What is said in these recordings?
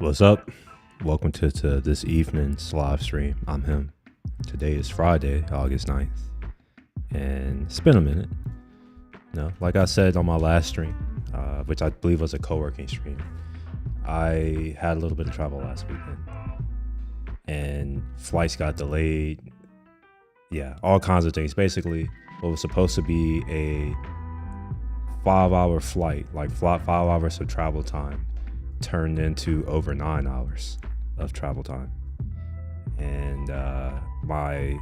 What's up? Welcome to this evening's live stream. I'm him. Today is Friday, August 9th. And it's been a minute. Like I said on my last stream, which I believe was a co-working stream, I had a little bit of travel last weekend. And flights got delayed. Yeah, all kinds of things. Basically, what was supposed to be a 5-hour flight, like 5 hours of travel time, turned into over 9 hours of travel time. And my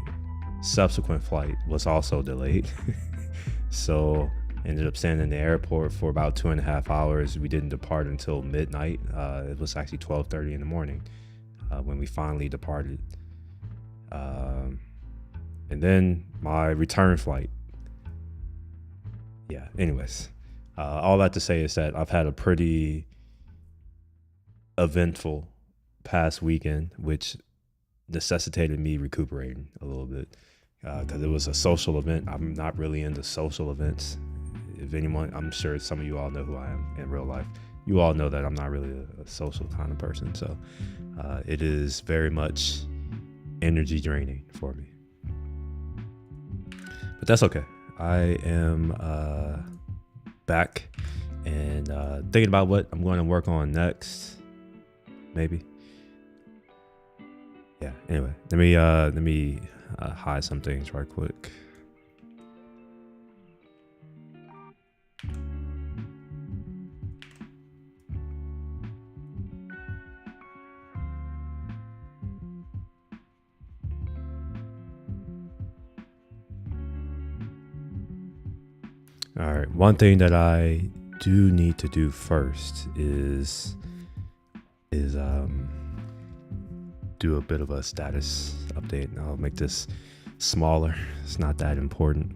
subsequent flight was also delayed. So ended up staying in the airport for about 2.5 hours. We didn't depart until midnight. It was actually 12:30 in the morning when we finally departed. And then my return flight. Yeah, anyways. All that to say is that I've had a pretty eventful past weekend, which necessitated me recuperating a little bit because it was a social event. I'm not really into social events. If anyone, I'm sure some of you all know who I am in real life. You all know that I'm not really a social kind of person. So it is very much energy draining for me. But that's okay. I am back and thinking about what I'm going to work on next. Maybe. Yeah. Anyway, let me hide some things right quick. All right. One thing that I do need to do first is do a bit of a status update. I'll make this smaller. It's not that important.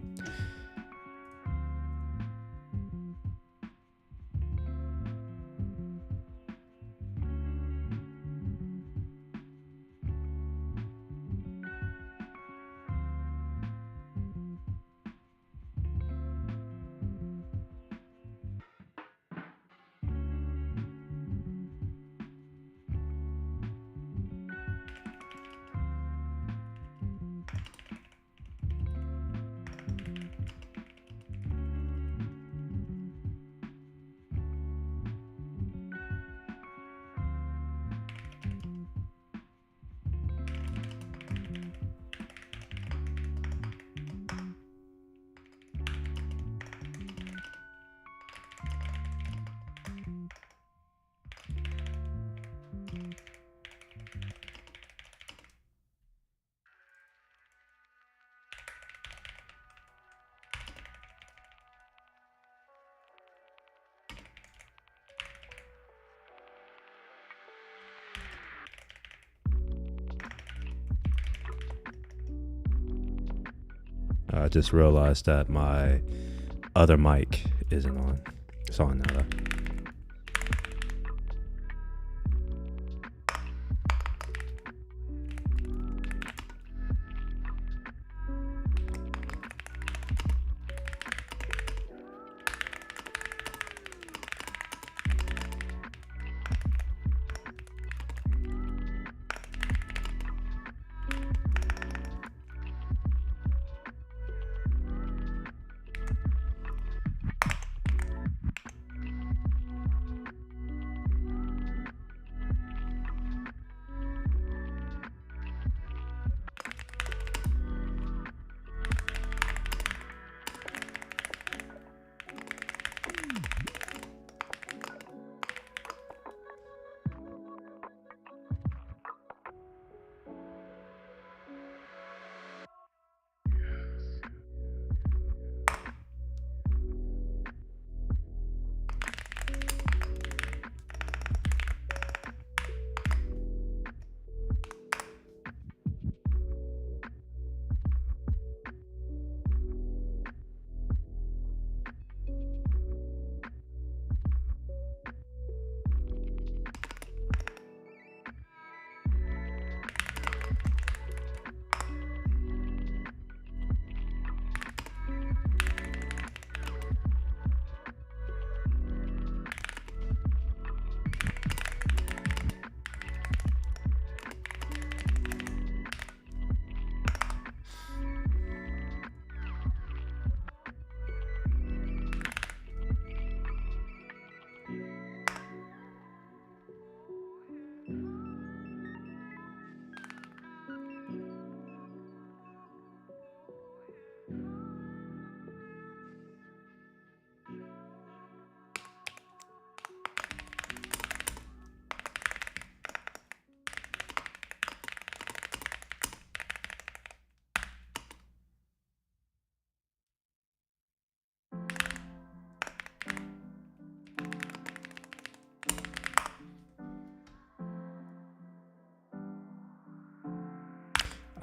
I just realized that my other mic isn't on. It's on now though.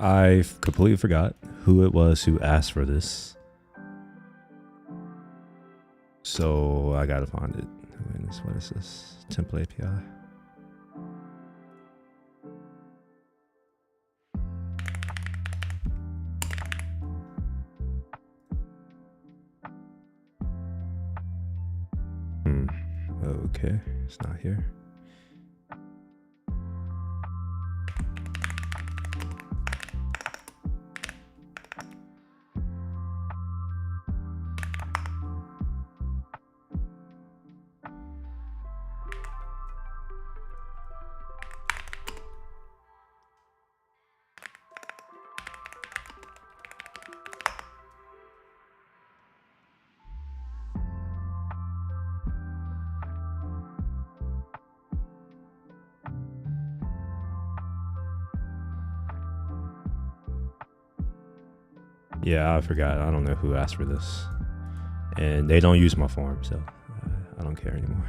I completely forgot who it was who asked for this. So I gotta find it. What is this? Template API. Okay, it's not here. Yeah, I forgot. I don't know who asked for this. And they don't use my form, so I don't care anymore.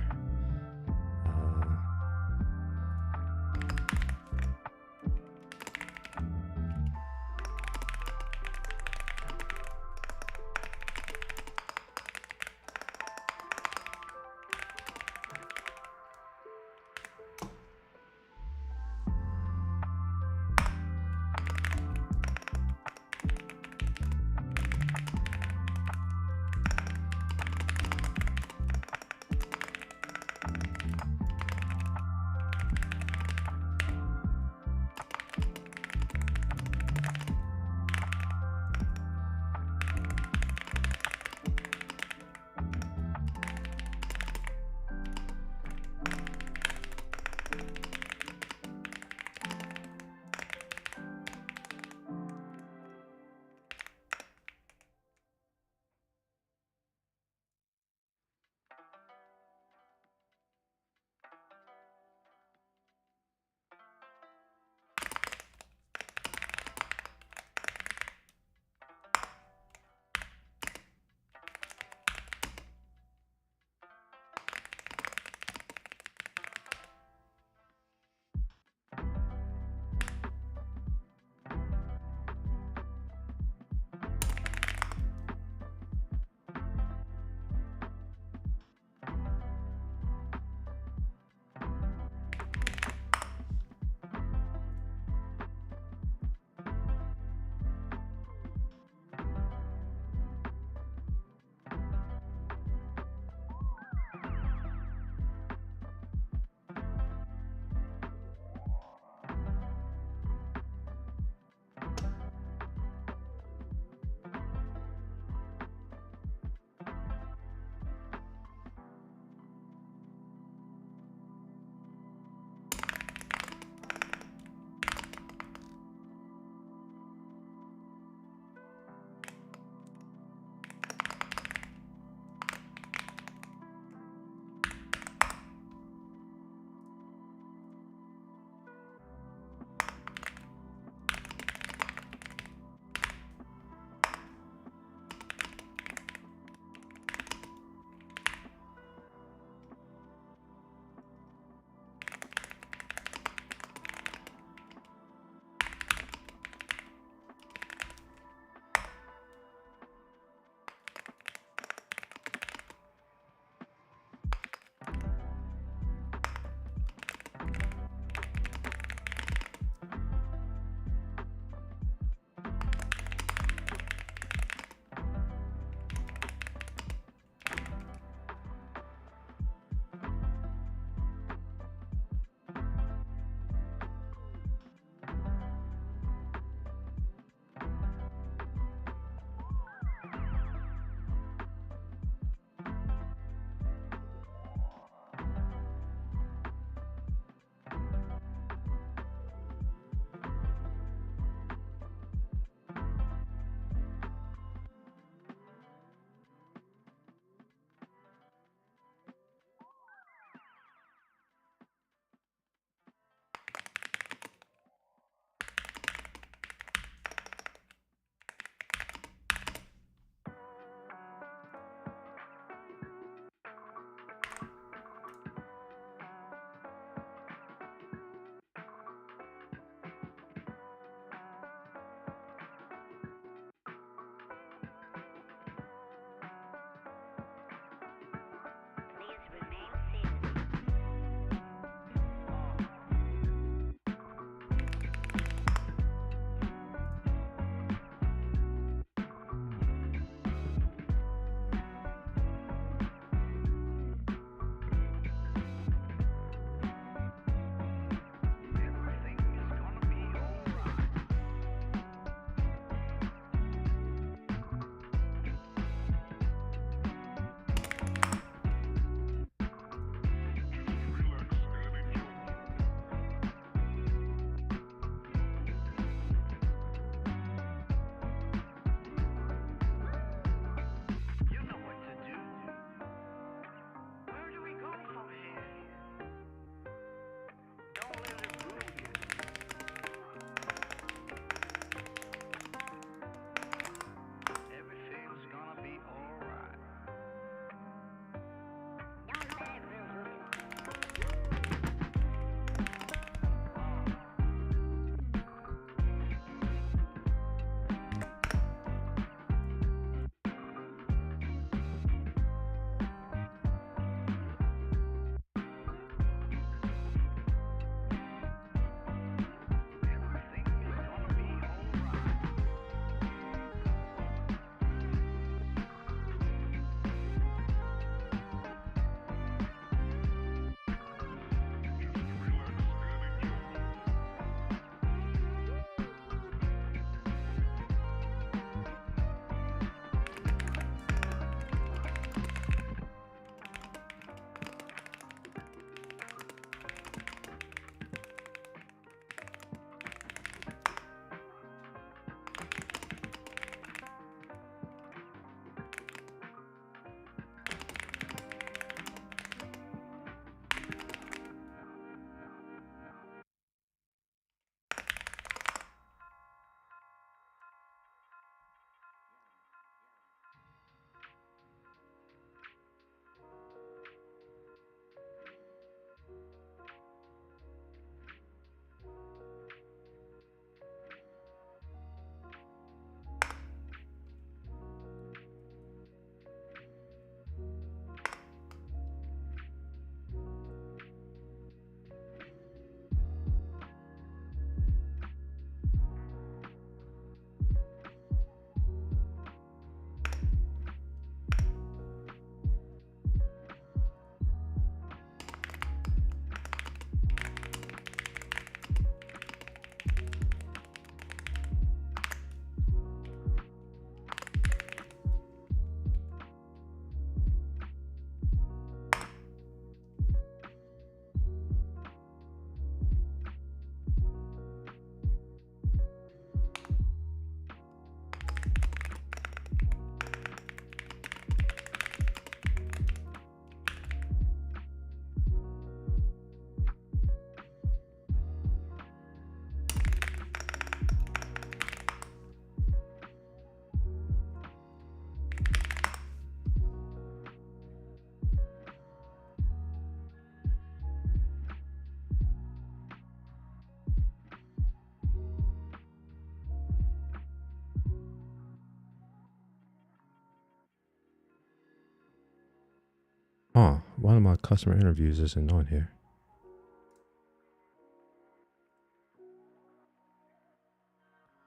Huh, one of my customer interviews isn't on here.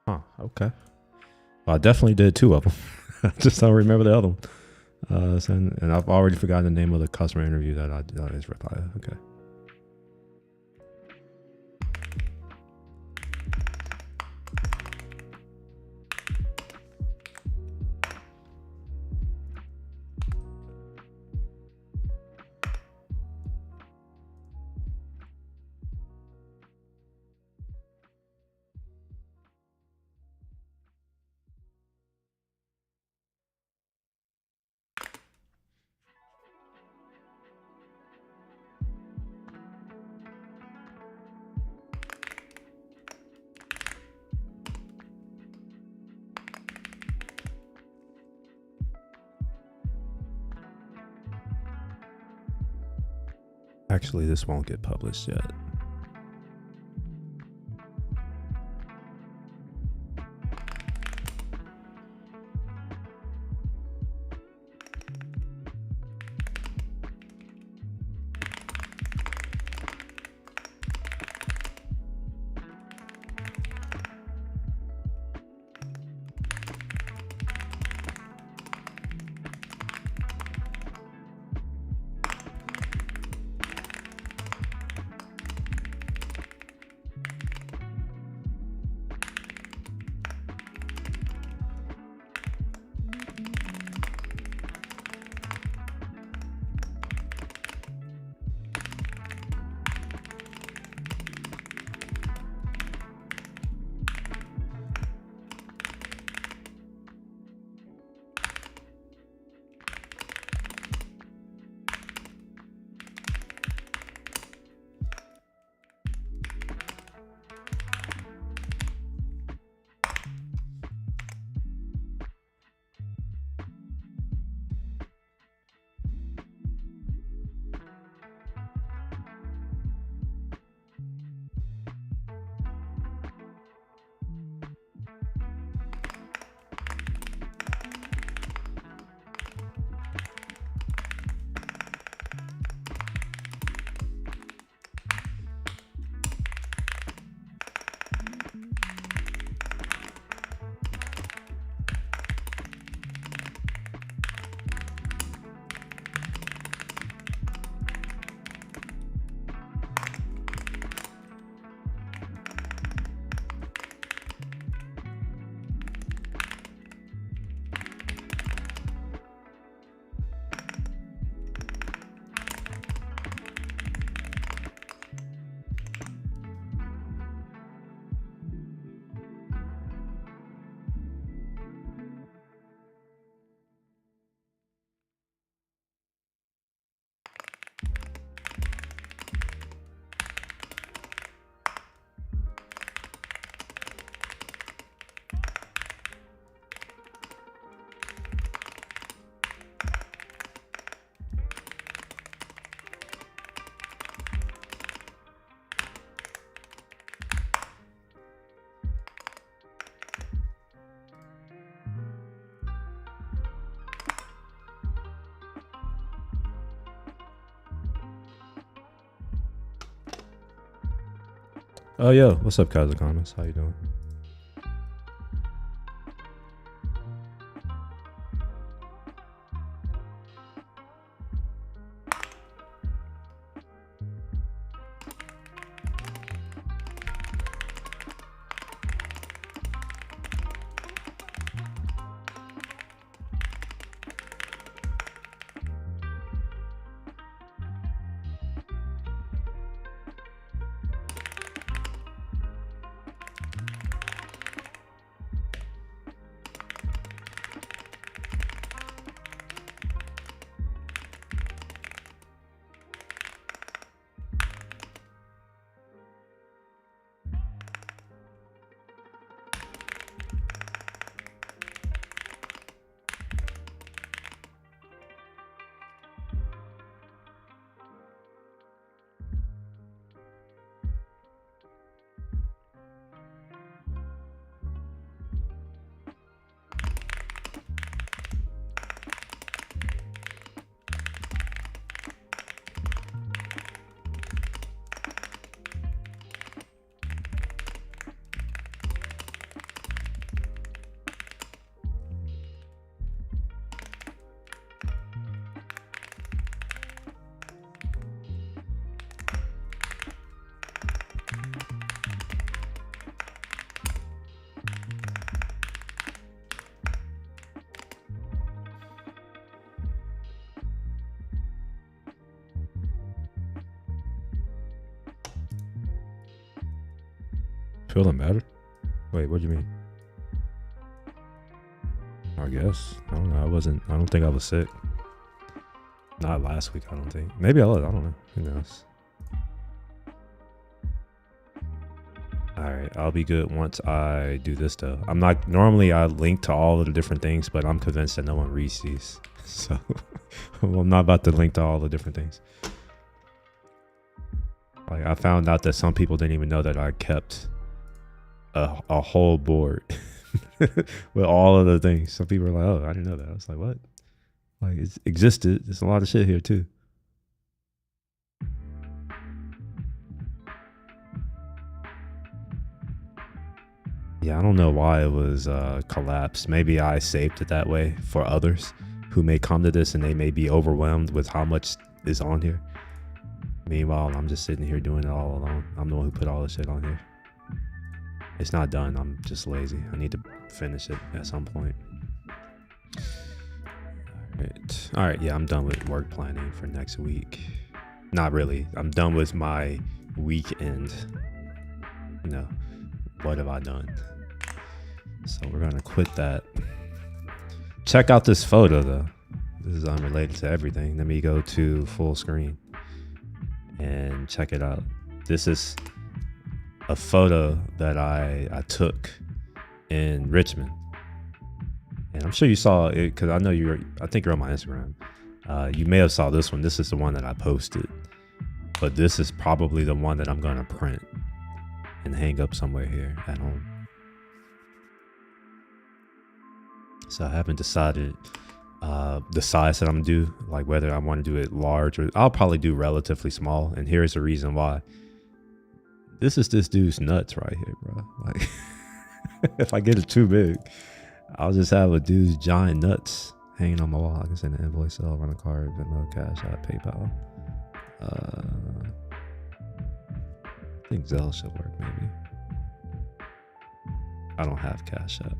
Huh, okay. Well, I definitely did 2 of them. I just don't remember the other one. And I've already forgotten the name of the customer interview that I just replied. Okay. Actually, this won't get published yet. Oh, yo, what's up, Kaiser Comments? How you doing? Feeling better? Wait, what do you mean? I guess. I don't know. I don't think I was sick. Not last week, I don't think. Maybe I was. I don't know. Who knows? Alright, I'll be good once I do this though. I'm not, normally I link to all of the different things, but I'm convinced that no one reads these. So I'm not about to link to all the different things. Like I found out that some people didn't even know that I kept a whole board with all of the things. Some people are like, oh, I didn't know that. I was like, what? Like it existed. There's a lot of shit here too. Yeah, I don't know why it was collapsed. Maybe I saved it that way for others who may come to this and they may be overwhelmed with how much is on here. Meanwhile, I'm just sitting here doing it all alone. I'm the one who put all this shit on here. It's not done. I'm just lazy. I need to finish it at some point. All right. Yeah, I'm done with work planning for next week. Not really. I'm done with my weekend. No. What have I done? So we're gonna quit that. Check out this photo though. This is unrelated to everything. Let me go to full screen and check it out. This is a photo that I took in Richmond, and I'm sure you saw it because I know I think you're on my Instagram. You may have saw this one. This is the one that I posted, but this is probably the one that I'm gonna print and hang up somewhere here at home. So I haven't decided the size that I'm gonna do, like whether I want to do it large or I'll probably do relatively small. And here's the reason why. This is this dude's nuts right here, bro. Like if I get it too big, I'll just have a dude's giant nuts hanging on my wall. I can send an invoice, sell, run a card, Venmo, Cash App, PayPal. I think Zelle should work maybe. I don't have Cash App.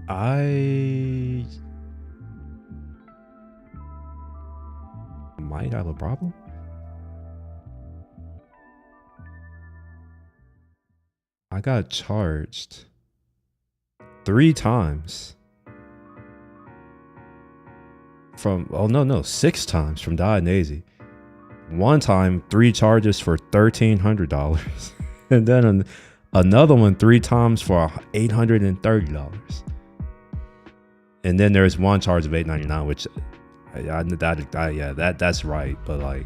I might have a problem. I got charged 3 times from, oh no, 6 times from Dianazy. One time, 3 charges for $1,300. And then another one 3 times for $830. And then there's one charge of $899, which that's right. But like,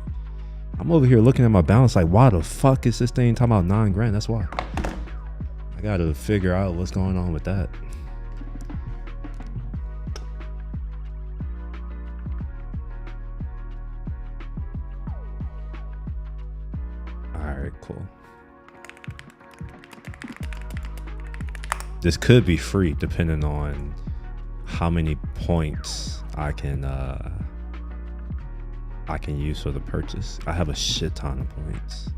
I'm over here looking at my balance like, why the fuck is this thing talking about $9,000? That's why. I gotta figure out what's going on with that. All right, cool. This could be free depending on how many points I can use for the purchase. I have a shit ton of points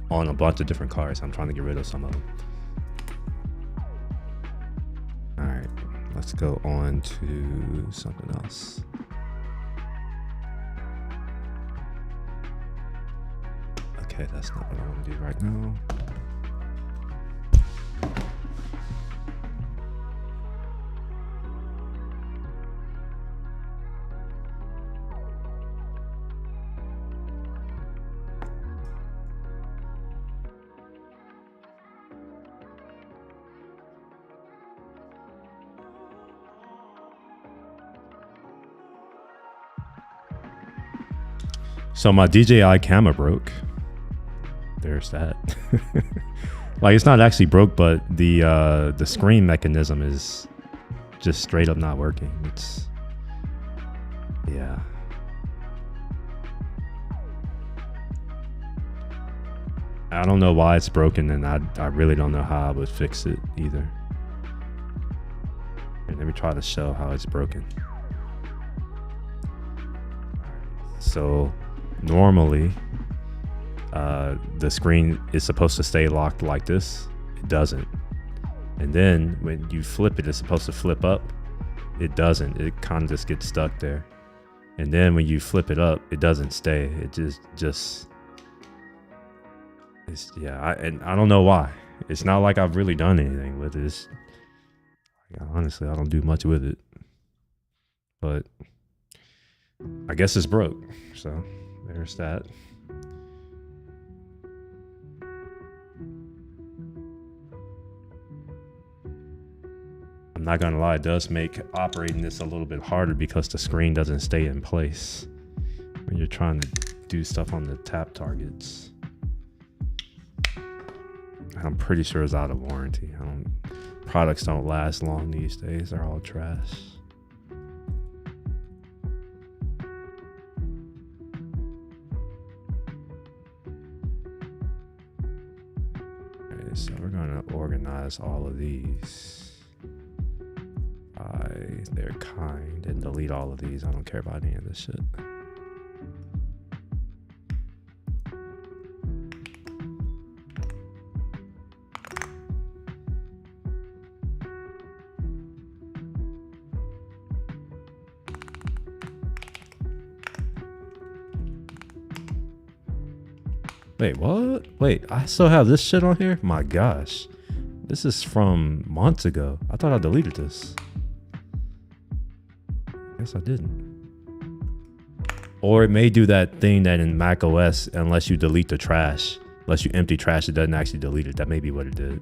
on a bunch of different cars. I'm trying to get rid of some of them. All right, let's go on to something else. Okay, that's not what I want to do right now. So my DJI camera broke. There's that. Like it's not actually broke, but the screen mechanism is just straight up not working. It's yeah. I don't know why it's broken, and I really don't know how I would fix it either. And let me try to show how it's broken. So normally the screen is supposed to stay locked like this. It doesn't. And then when you flip it, it's supposed to flip up. It doesn't. It kind of just gets stuck there. And then when you flip it up, it doesn't stay. It just it's, yeah, and I don't know why. It's not like I've really done anything with it. It's, honestly, I don't do much with it. But I guess it's broke. So there's that. I'm not gonna lie, it does make operating this a little bit harder because the screen doesn't stay in place when you're trying to do stuff on the tap targets. I'm pretty sure it's out of warranty. Products don't last long these days. They're all trash. Okay, so we're gonna organize all of these by their kind and delete all of these. I don't care about any of this shit. Wait, what? Wait, I still have this shit on here? My gosh. This is from months ago. I thought I deleted this. Guess I didn't. Or it may do that thing that in Mac OS, unless you delete the trash, unless you empty trash, it doesn't actually delete it. That may be what it did.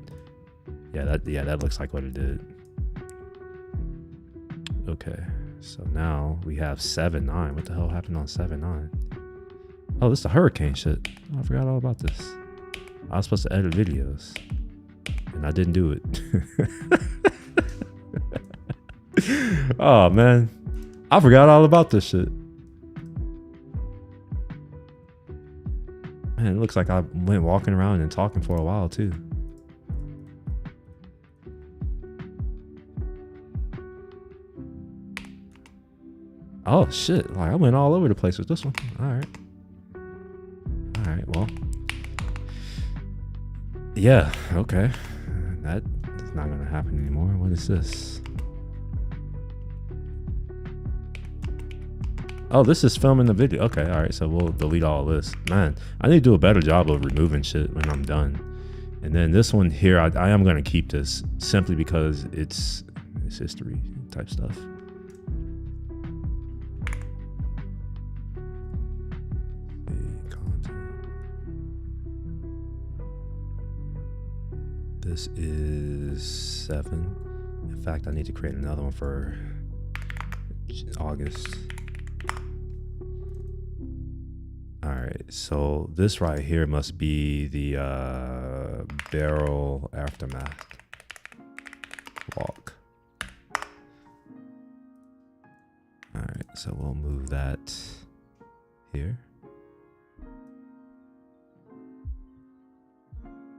Yeah, that looks like what it did. Okay, so now we have 7.9. What the hell happened on 7.9? Oh, this is the hurricane shit. Oh, I forgot all about this. I was supposed to edit videos, and I didn't do it. Oh, man. I forgot all about this shit. Man, it looks like I went walking around and talking for a while, too. Oh, shit. Like, I went all over the place with this one. All right. All right, well. Yeah, okay. That is not going to happen anymore. What is this? Oh, this is filming the video. Okay, all right, so we'll delete all this. Man, I need to do a better job of removing shit when I'm done. And then this one here, I am going to keep this simply because it's history type stuff. This is 7. In fact, I need to create another one for August. All right, so this right here must be the barrel aftermath walk. All right, so we'll move that here.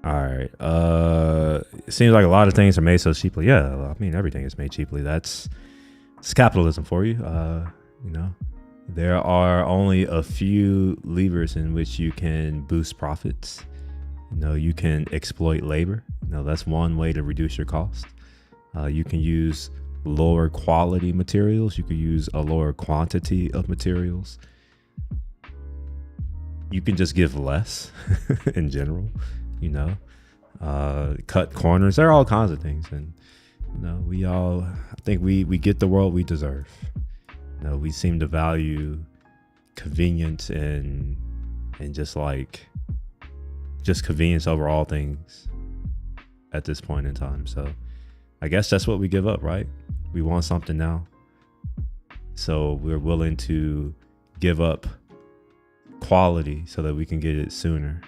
All right. It seems like a lot of things are made so cheaply. Yeah, I mean everything is made cheaply. It's capitalism for you. You know, there are only a few levers in which you can boost profits. You know, you can exploit labor. You know, that's one way to reduce your cost. You can use lower quality materials. You could use a lower quantity of materials. You can just give less in general. You know, cut corners. There are all kinds of things, and you know, I think we get the world we deserve. You know, we seem to value convenience and just convenience over all things at this point in time. So I guess that's what we give up, right? We want something now, so we're willing to give up quality so that we can get it sooner.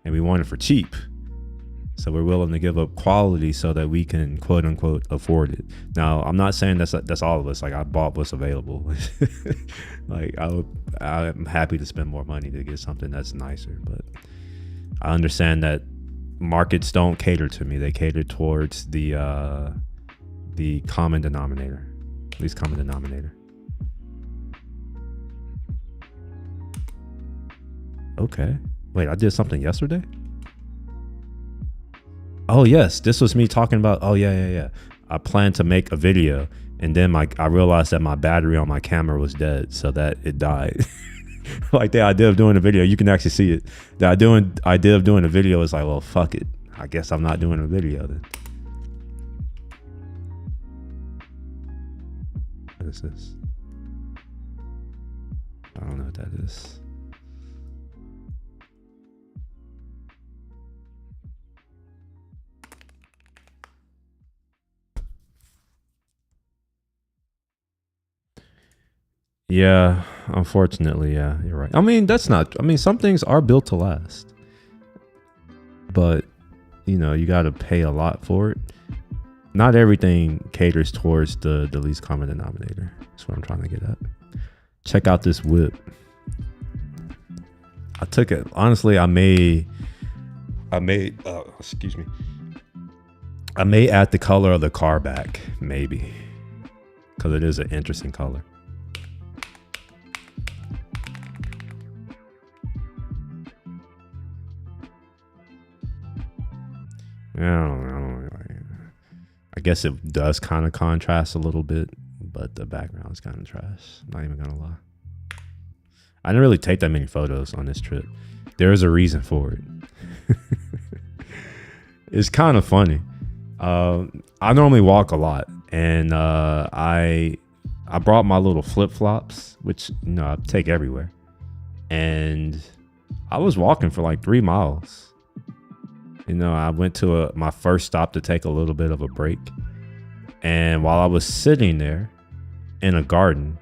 And we want it for cheap. So we're willing to give up quality so that we can quote unquote afford it. Now, I'm not saying that's all of us. Like, I bought what's available. Like, I'm happy to spend more money to get something that's nicer, but I understand that markets don't cater to me. They cater towards the common denominator, least common denominator. Okay. Wait, I did something yesterday? Oh yes, this was me talking about. Oh yeah. I planned to make a video, and then I realized that my battery on my camera was dead, so that it died. Like, the idea of doing a video, you can actually see it. The idea of doing a video is like, well, fuck it. I guess I'm not doing a video then. What is this? I don't know what that is. Yeah, unfortunately, yeah, you're right. I mean, some things are built to last, but you got to pay a lot for it. Not everything caters towards the least common denominator. That's what I'm trying to get at. Check out this whip. I took it. Honestly, I may excuse me. I may add the color of the car back, maybe, because it is an interesting color. I don't know. I guess it does kind of contrast a little bit, but the background is kind of trash. I'm not even gonna lie. I didn't really take that many photos on this trip. There is a reason for it. It's kind of funny. I normally walk a lot, and I brought my little flip flops, which I take everywhere, and I was walking for like 3 miles. I went to my first stop to take a little bit of a break. And while I was sitting there in a garden,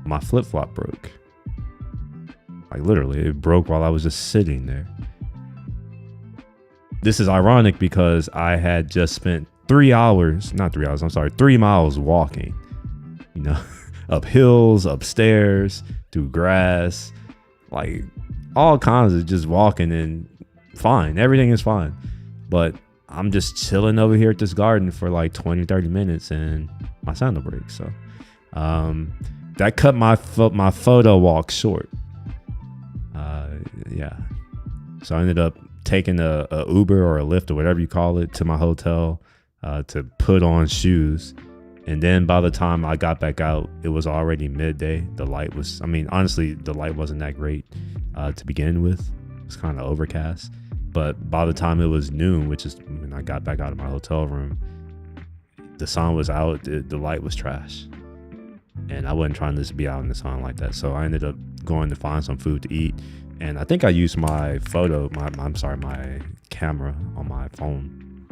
my flip-flop broke. Like, literally, it broke while I was just sitting there. This is ironic because I had just spent 3 miles walking, up hills, upstairs, through grass, like all kinds of just walking, and fine, everything is fine, but I'm just chilling over here at this garden for like 20-30 minutes and my sandal breaks. So that cut my photo walk short. Yeah, so I ended up taking a Uber or a Lyft or whatever you call it to my hotel to put on shoes, and then by the time I got back out, it was already midday. The light was, honestly, the light wasn't that great to begin with. It was kind of overcast. But by the time it was noon, which is when I got back out of my hotel room, the sun was out, the light was trash. And I wasn't trying to just be out in the sun like that. So I ended up going to find some food to eat. And I think I used my camera on my phone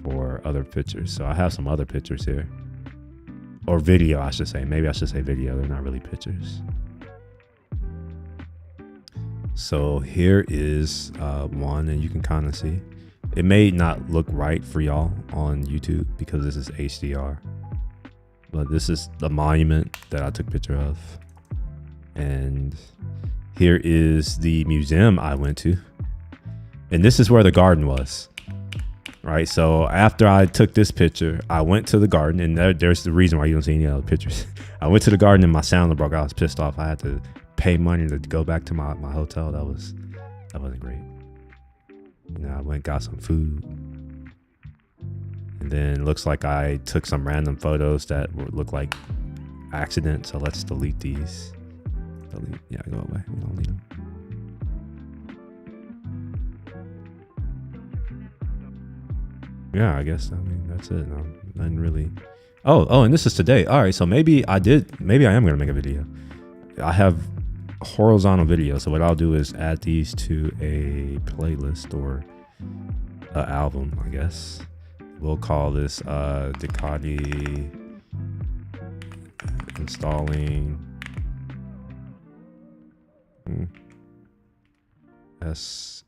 for other pictures. So I have some other pictures here. Or video, I should say. Maybe I should say video. They're not really pictures. So here is one, and you can kind of see. It may not look right for y'all on YouTube because this is HDR, but this is the monument that I took a picture of. And here is the museum I went to. And this is where the garden was. Right, so after I took this picture, I went to the garden, and there's the reason why you don't see any other pictures. I went to the garden and my sound broke. I was pissed off. I had to pay money to go back to my hotel. That wasn't great. I went and got some food, and then looks like I took some random photos that look like accidents. So let's delete these. Yeah, go away. We don't need them. Yeah, I guess that's it. Nothing really. Oh, and this is today. All right, so maybe I am gonna make a video. I have horizontal video, so what I'll do is add these to a playlist or an album, I guess. We'll call this Ducati installing SF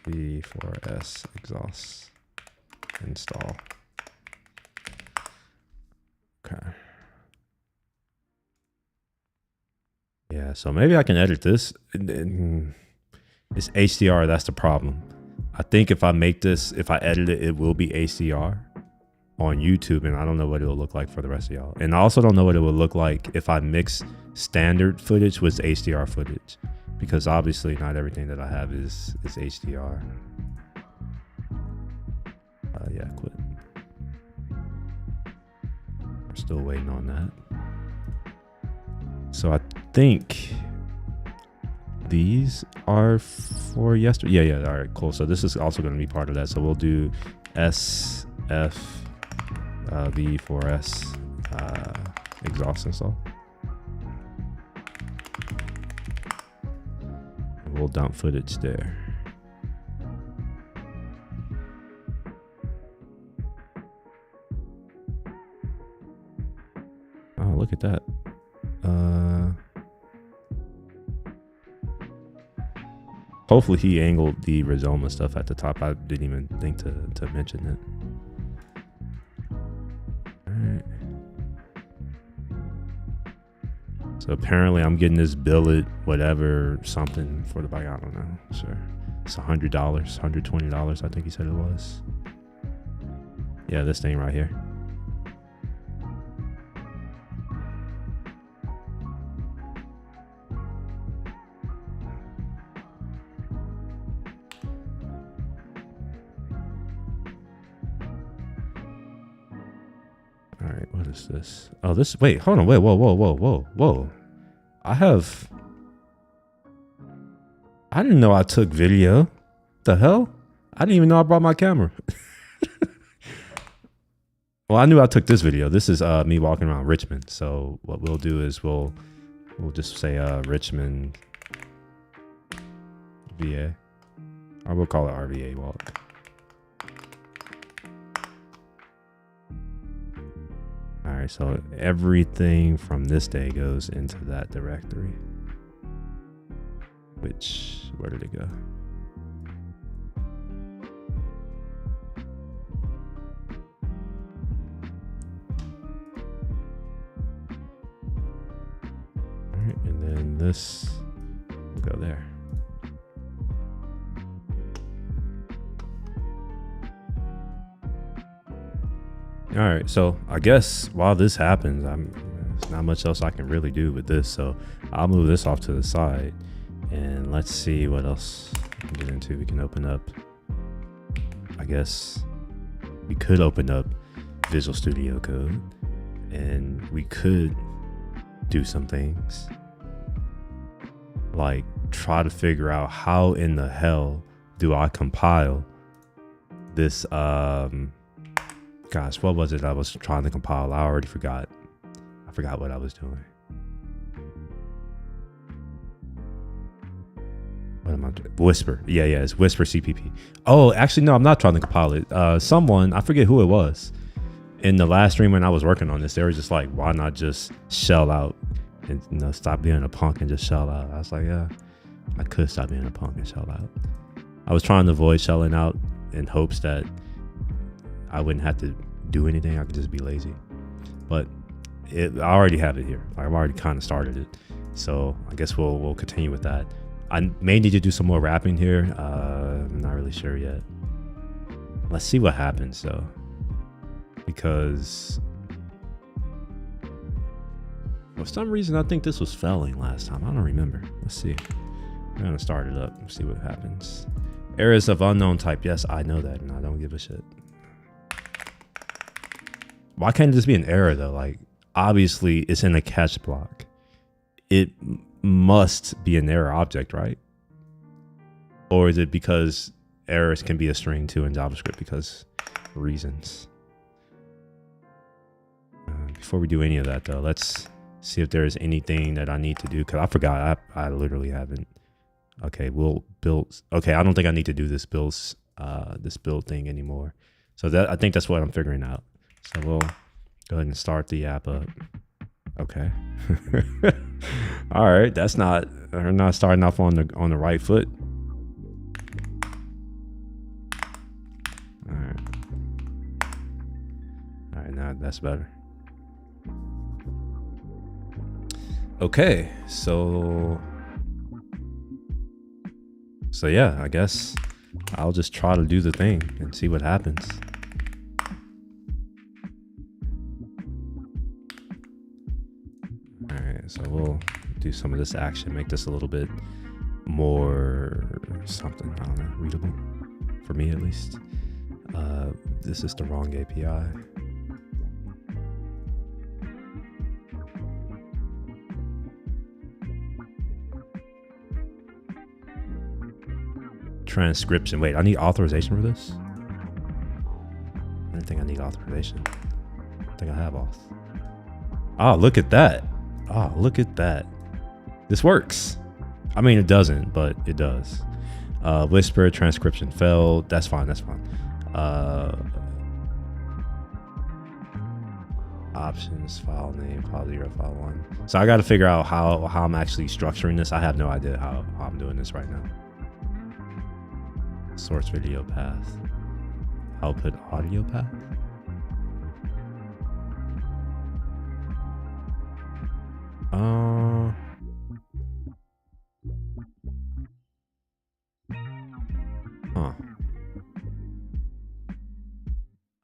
V4S exhaust install. Okay. Yeah, so maybe I can edit this. It's HDR, that's the problem. I think if I make this, if I edit it, it will be HDR on YouTube, and I don't know what it'll look like for the rest of y'all. And I also don't know what it will look like if I mix standard footage with HDR footage, because obviously not everything that I have is HDR. Yeah, quit. We're still waiting on that. So I think these are for yesterday. Yeah. All right, cool. So this is also going to be part of that. So we'll do SF V4S exhaust install. And we'll dump footage there. Oh, look at that. Hopefully he angled the Rizoma stuff at the top. I didn't even think to mention it. All right. So apparently I'm getting this billet, whatever, something for the bike. I don't know. Sure. It's $100, $120, I think he said it was. Yeah, this thing right here. All right, what is this? Oh, this, wait, hold on, wait, whoa. I didn't know I took video. The hell? I didn't even know I brought my camera. Well, I knew I took this video. This is me walking around Richmond. So what we'll do is we'll just say Richmond VA. Or we'll call it RVA walk. All right, so everything from this day goes into that directory. Which, where did it go? All right, and then this will go there. All right, so I guess while this happens, there's not much else I can really do with this. So I'll move this off to the side and let's see what else we can get into. We can open up, I guess we could open up Visual Studio Code and we could do some things like try to figure out how in the hell do I compile this, gosh, what was it I was trying to compile? I already forgot. I forgot what I was doing. What am I doing? Whisper. Yeah, it's Whisper CPP. Oh, actually, no, I'm not trying to compile it. Someone, I forget who it was, in the last stream when I was working on this, they were just like, why not just shell out and stop being a punk and just shell out? I was like, yeah, I could stop being a punk and shell out. I was trying to avoid shelling out in hopes that I wouldn't have to do anything. I could just be lazy. But I already have it here. I've already kind of started it. So I guess we'll continue with that. I may need to do some more rapping here. I'm not really sure yet. Let's see what happens though. Because for some reason I think this was failing last time. I don't remember. Let's see. I'm gonna start it up and see what happens. Errors of unknown type. Yes, I know that and I don't give a shit. Why can't it just be an error though? Like, obviously it's in a catch block. It must be an error object, right? Or is it because errors can be a string too in JavaScript because reasons? Before we do any of that though, let's see if there's anything that I need to do, because I forgot. I literally haven't. Okay, we'll build. Okay, I don't think I need to do this build thing anymore. So that, I think that's what I'm figuring out. So we'll go ahead and start the app up. Okay. All right, that's not, we're not starting off on the right foot. right, now that's better. Okay, so yeah, I guess I'll just try to do the thing and see what happens. All right, so we'll do some of this action, make this a little bit more something, I don't know, readable for me at least. This is the wrong API. Transcription. Wait, I need authorization for this? I didn't think I need authorization. I think I have auth. Oh, look at that. Oh, look at that. This works. I mean, it doesn't, but it does. Whisper transcription failed. That's fine. That's fine. Options, file name, file 0, file 1. So I got to figure out how I'm actually structuring this. I have no idea how I'm doing this right now. Source video path. Output audio path. Huh.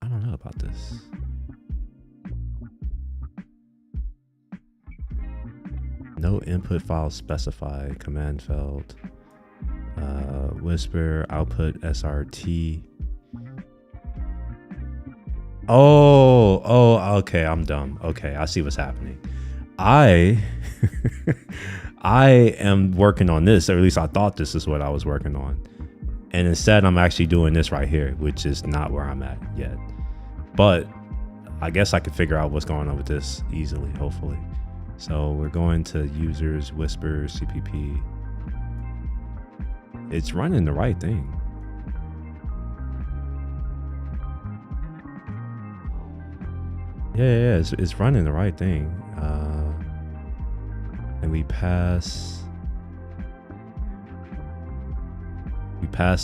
I don't know about this. No input file specified. Command failed. Whisper output SRT. Oh, okay, I'm dumb. Okay, I see what's happening. I am working on this, or at least I thought this is what I was working on. And instead I'm actually doing this right here, which is not where I'm at yet. But I guess I could figure out what's going on with this easily, hopefully. So we're going to users, Whisper, CPP. It's running the right thing. Yeah, it's running the right thing. And we pass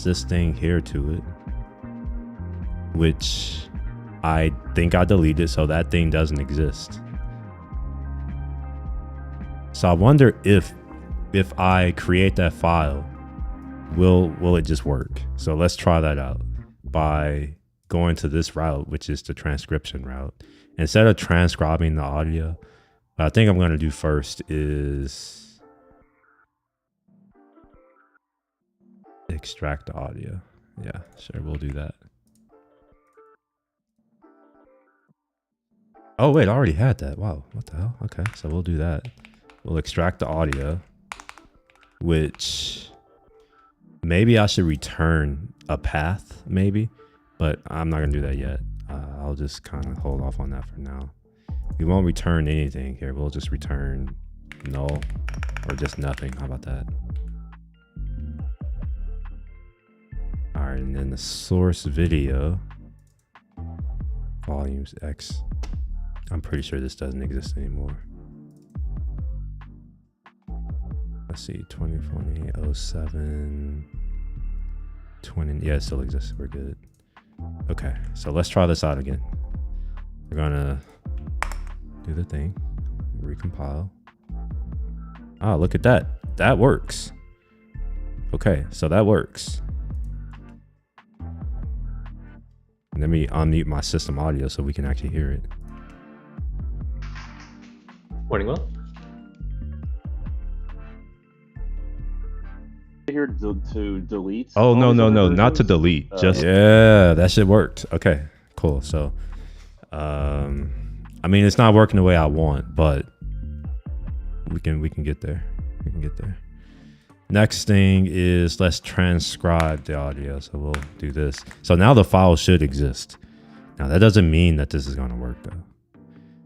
this thing here to it, which I think I deleted, so that thing doesn't exist. So I wonder if I create that file, will it just work? So let's try that out by going to this route, which is the transcription route. Instead of transcribing the audio, what I think I'm going to do first is extract the audio. Yeah, sure, we'll do that. Oh wait, I already had that. Wow, what the hell? Okay, so we'll do that. We'll extract the audio, which maybe I should return a path, maybe, but I'm not gonna do that yet. I'll just kind of hold off on that for now. We won't return anything here. We'll just return null or just nothing. How about that? All right, and then the source video, volumes X. I'm pretty sure this doesn't exist anymore. Let's see, 2020, 07, 20, yeah, it still exists, we're good. Okay, so let's try this out again. We're gonna do the thing, recompile. Ah, look at that, that works. Okay, so that works. Let me unmute my system audio so we can actually hear it. Morning, Will. Here to delete. Oh, no, not to delete. Just yeah, that shit worked. Okay, cool. So, I mean, it's not working the way I want, but we can get there. We can get there. Next thing is let's transcribe the audio. So we'll do this. So now the file should exist. Now that doesn't mean that this is going to work though.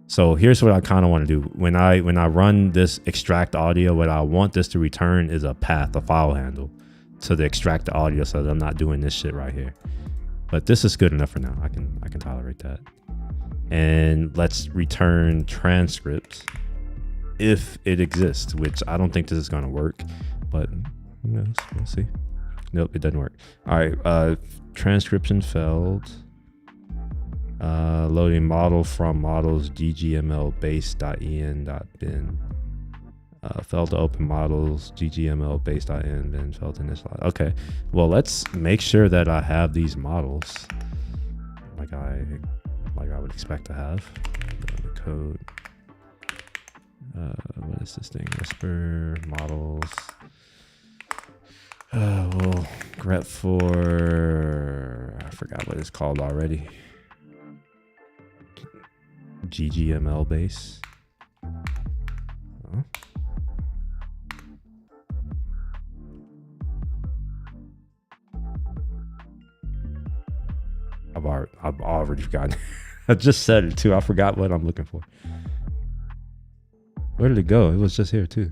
So here's what I kind of want to do. When I run this extract audio, what I want this to return is a path, a file handle to the extract the audio, so that I'm not doing this shit right here. But this is good enough for now. I can tolerate that. And let's return transcript if it exists, which I don't think this is going to work, but who knows? We'll see. Nope, it doesn't work. All right, transcription failed. Loading model from models ggml base.en.bin. Failed to open models ggml base.en bin failed to initialize. Okay, well, let's make sure that I have these models like I would expect to have. The code. What is this thing? Whisper models. Well, grep for, I forgot what it's called already. ggml base. Huh? I've already forgotten. I just said it too. I forgot what I'm looking for. Where did it go? It was just here too.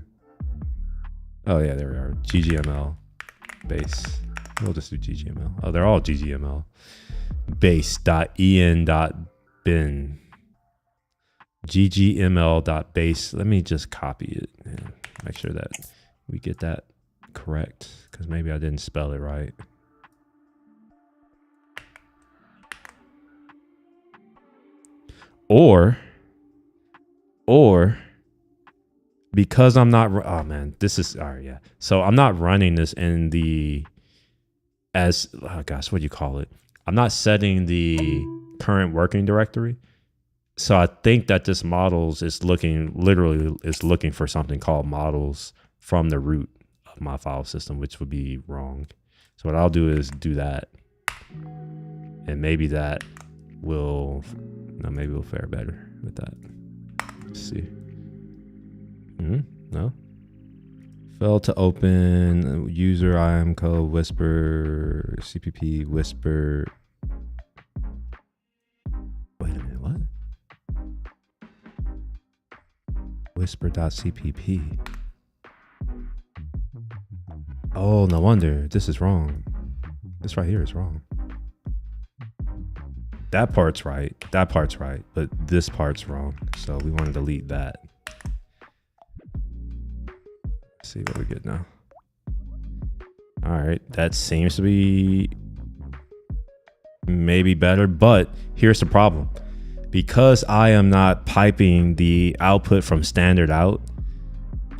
Oh yeah, there we are. ggml base. We'll just do ggml. Oh, they're all ggml. Base.en.bin. ggml.base. Let me just copy it and make sure that we get that correct, because maybe I didn't spell it right. Or because I'm not, oh man, this is, all right, yeah. So I'm not running this in the, as, oh gosh, what do you call it? I'm not setting the current working directory. So I think that this models is literally looking for something called models from the root of my file system, which would be wrong. So what I'll do is do that. And maybe that will, no, maybe we'll fare better with that. Let's see. No. Failed to open user IAM code whisper CPP whisper. Wait a minute, what? Whisper.cpp. Oh, no wonder. This is wrong. This right here is wrong. That part's right. That part's right. But this part's wrong. So we want to delete that. Let's see what we get now. All right. That seems to be maybe better. But here's the problem. Because I am not piping the output from standard out.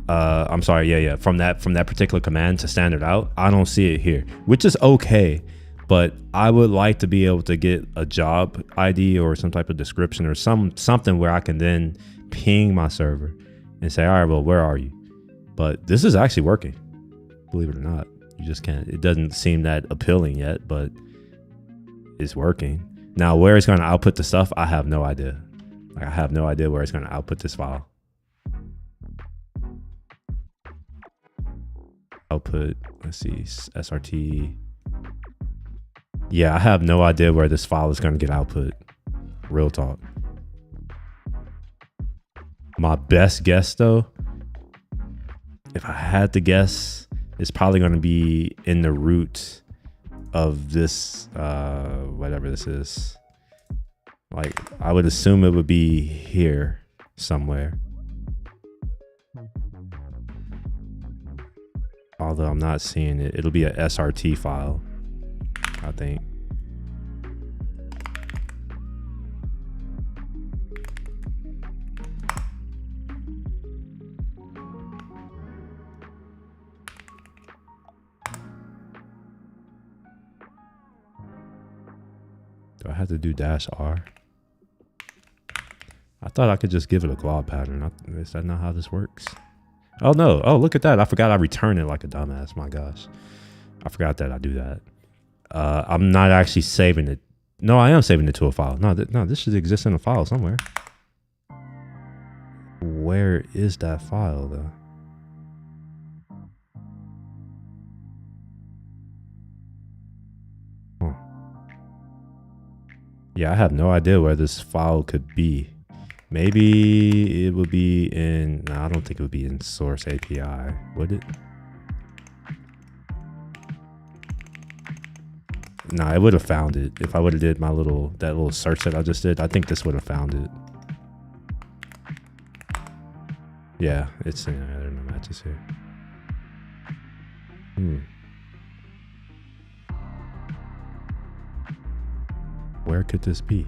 I'm sorry. Yeah. From that particular command to standard out. I don't see it here, which is okay. But I would like to be able to get a job ID or some type of description or something where I can then ping my server and say, all right, well, where are you? But this is actually working, believe it or not. You just can't, it doesn't seem that appealing yet, but it's working. Now, where it's going to output the stuff, I have no idea. Like, I have no idea where it's going to output this file. Output, let's see, SRT. Yeah, I have no idea where this file is going to get output. Real talk. My best guess, though, if I had to guess, it's probably going to be in the root of this, whatever this is. Like, I would assume it would be here somewhere. Although I'm not seeing it. It'll be a SRT file, I think. Do I have to do -R? I thought I could just give it a glob pattern. Is that not how this works? Oh no. Oh, look at that. I forgot I returned it like a dumbass. My gosh. I forgot that I do that. I'm not actually saving it. No, I am saving it to a file. No, this should exist in a file somewhere. Where is that file though? Huh. Yeah, I have no idea where this file could be. Maybe it would be in, no, I don't think it would be in source API, would it? No, it would have found it. If I would have did that little search that I just did, I think this would have found it. Yeah, it's in there. There are no matches here. Where could this be?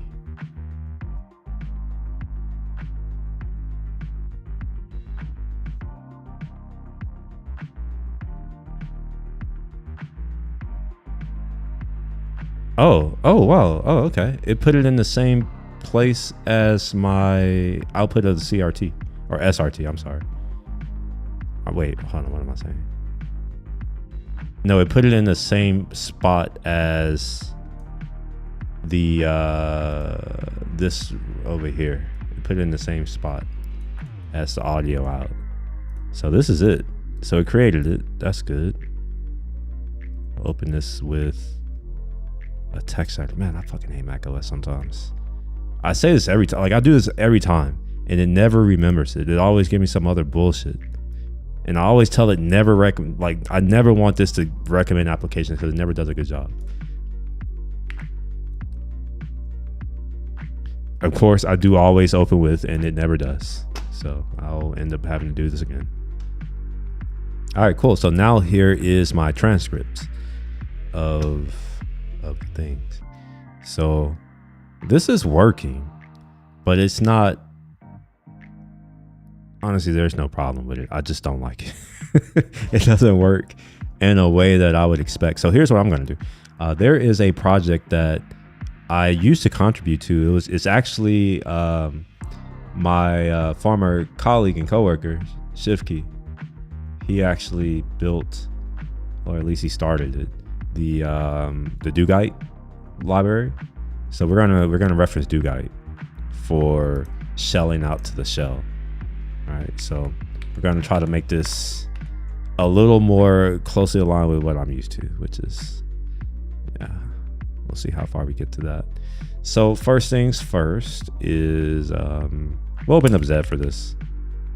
Oh, wow. Oh, okay. It put it in the same place as my output of the CRT or SRT. I'm sorry. Oh, wait, hold on. What am I saying? No, it put it in the same spot as the this over here. It put it in the same spot as the audio out. So this is it. So it created it. That's good. I'll open this with a text editor. Man, I fucking hate macOS sometimes. I say this every time. Like, I do this every time, and it never remembers it. It always gives me some other bullshit. And I always tell it never recommend. Like, I never want this to recommend applications because it never does a good job. Of course, I do always open with, and it never does. So I'll end up having to do this again. All right, cool. So now here is my transcript of things. So this is working, but it's not. Honestly, there's no problem with it. I just don't like it. It doesn't work in a way that I would expect. So here's what I'm going to do. There is a project that I used to contribute to. It's actually my former colleague and coworker, Shivki. He actually built, or at least he started it, the Dugite library. So we're gonna reference Dugite for shelling out to the shell. All right, so we're gonna try to make this a little more closely aligned with what I'm used to, which is, yeah, we'll see how far we get to that. So first things first is we'll open up Zed for this.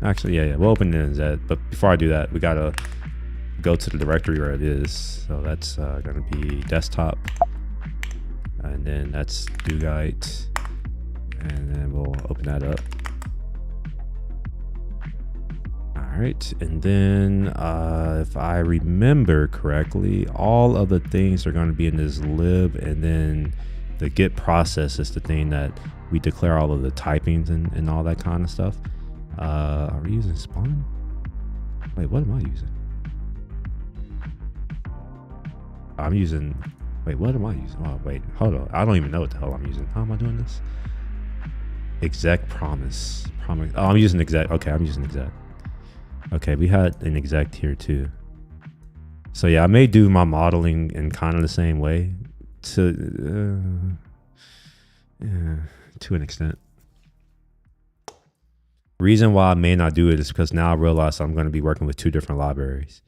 Actually, yeah, we'll open it in Zed, but before I do that, we gotta go to the directory where it is. So that's gonna be desktop, and then that's Dugite, and then we'll open that up. All right, and then if I remember correctly, all of the things are going to be in this lib, and then the git process is the thing that we declare all of the typings and all that kind of stuff. Are we using spawn? Wait, what am I using? I'm using, wait, what am I using? Oh, wait, hold on. I don't even know what the hell I'm using. How am I doing this? Exec promise. Oh, I'm using exec. Okay, I'm using exec. Okay, we had an exec here too. So yeah, I may do my modeling in kind of the same way to an extent. Reason why I may not do it is because now I realize I'm going to be working with two different libraries,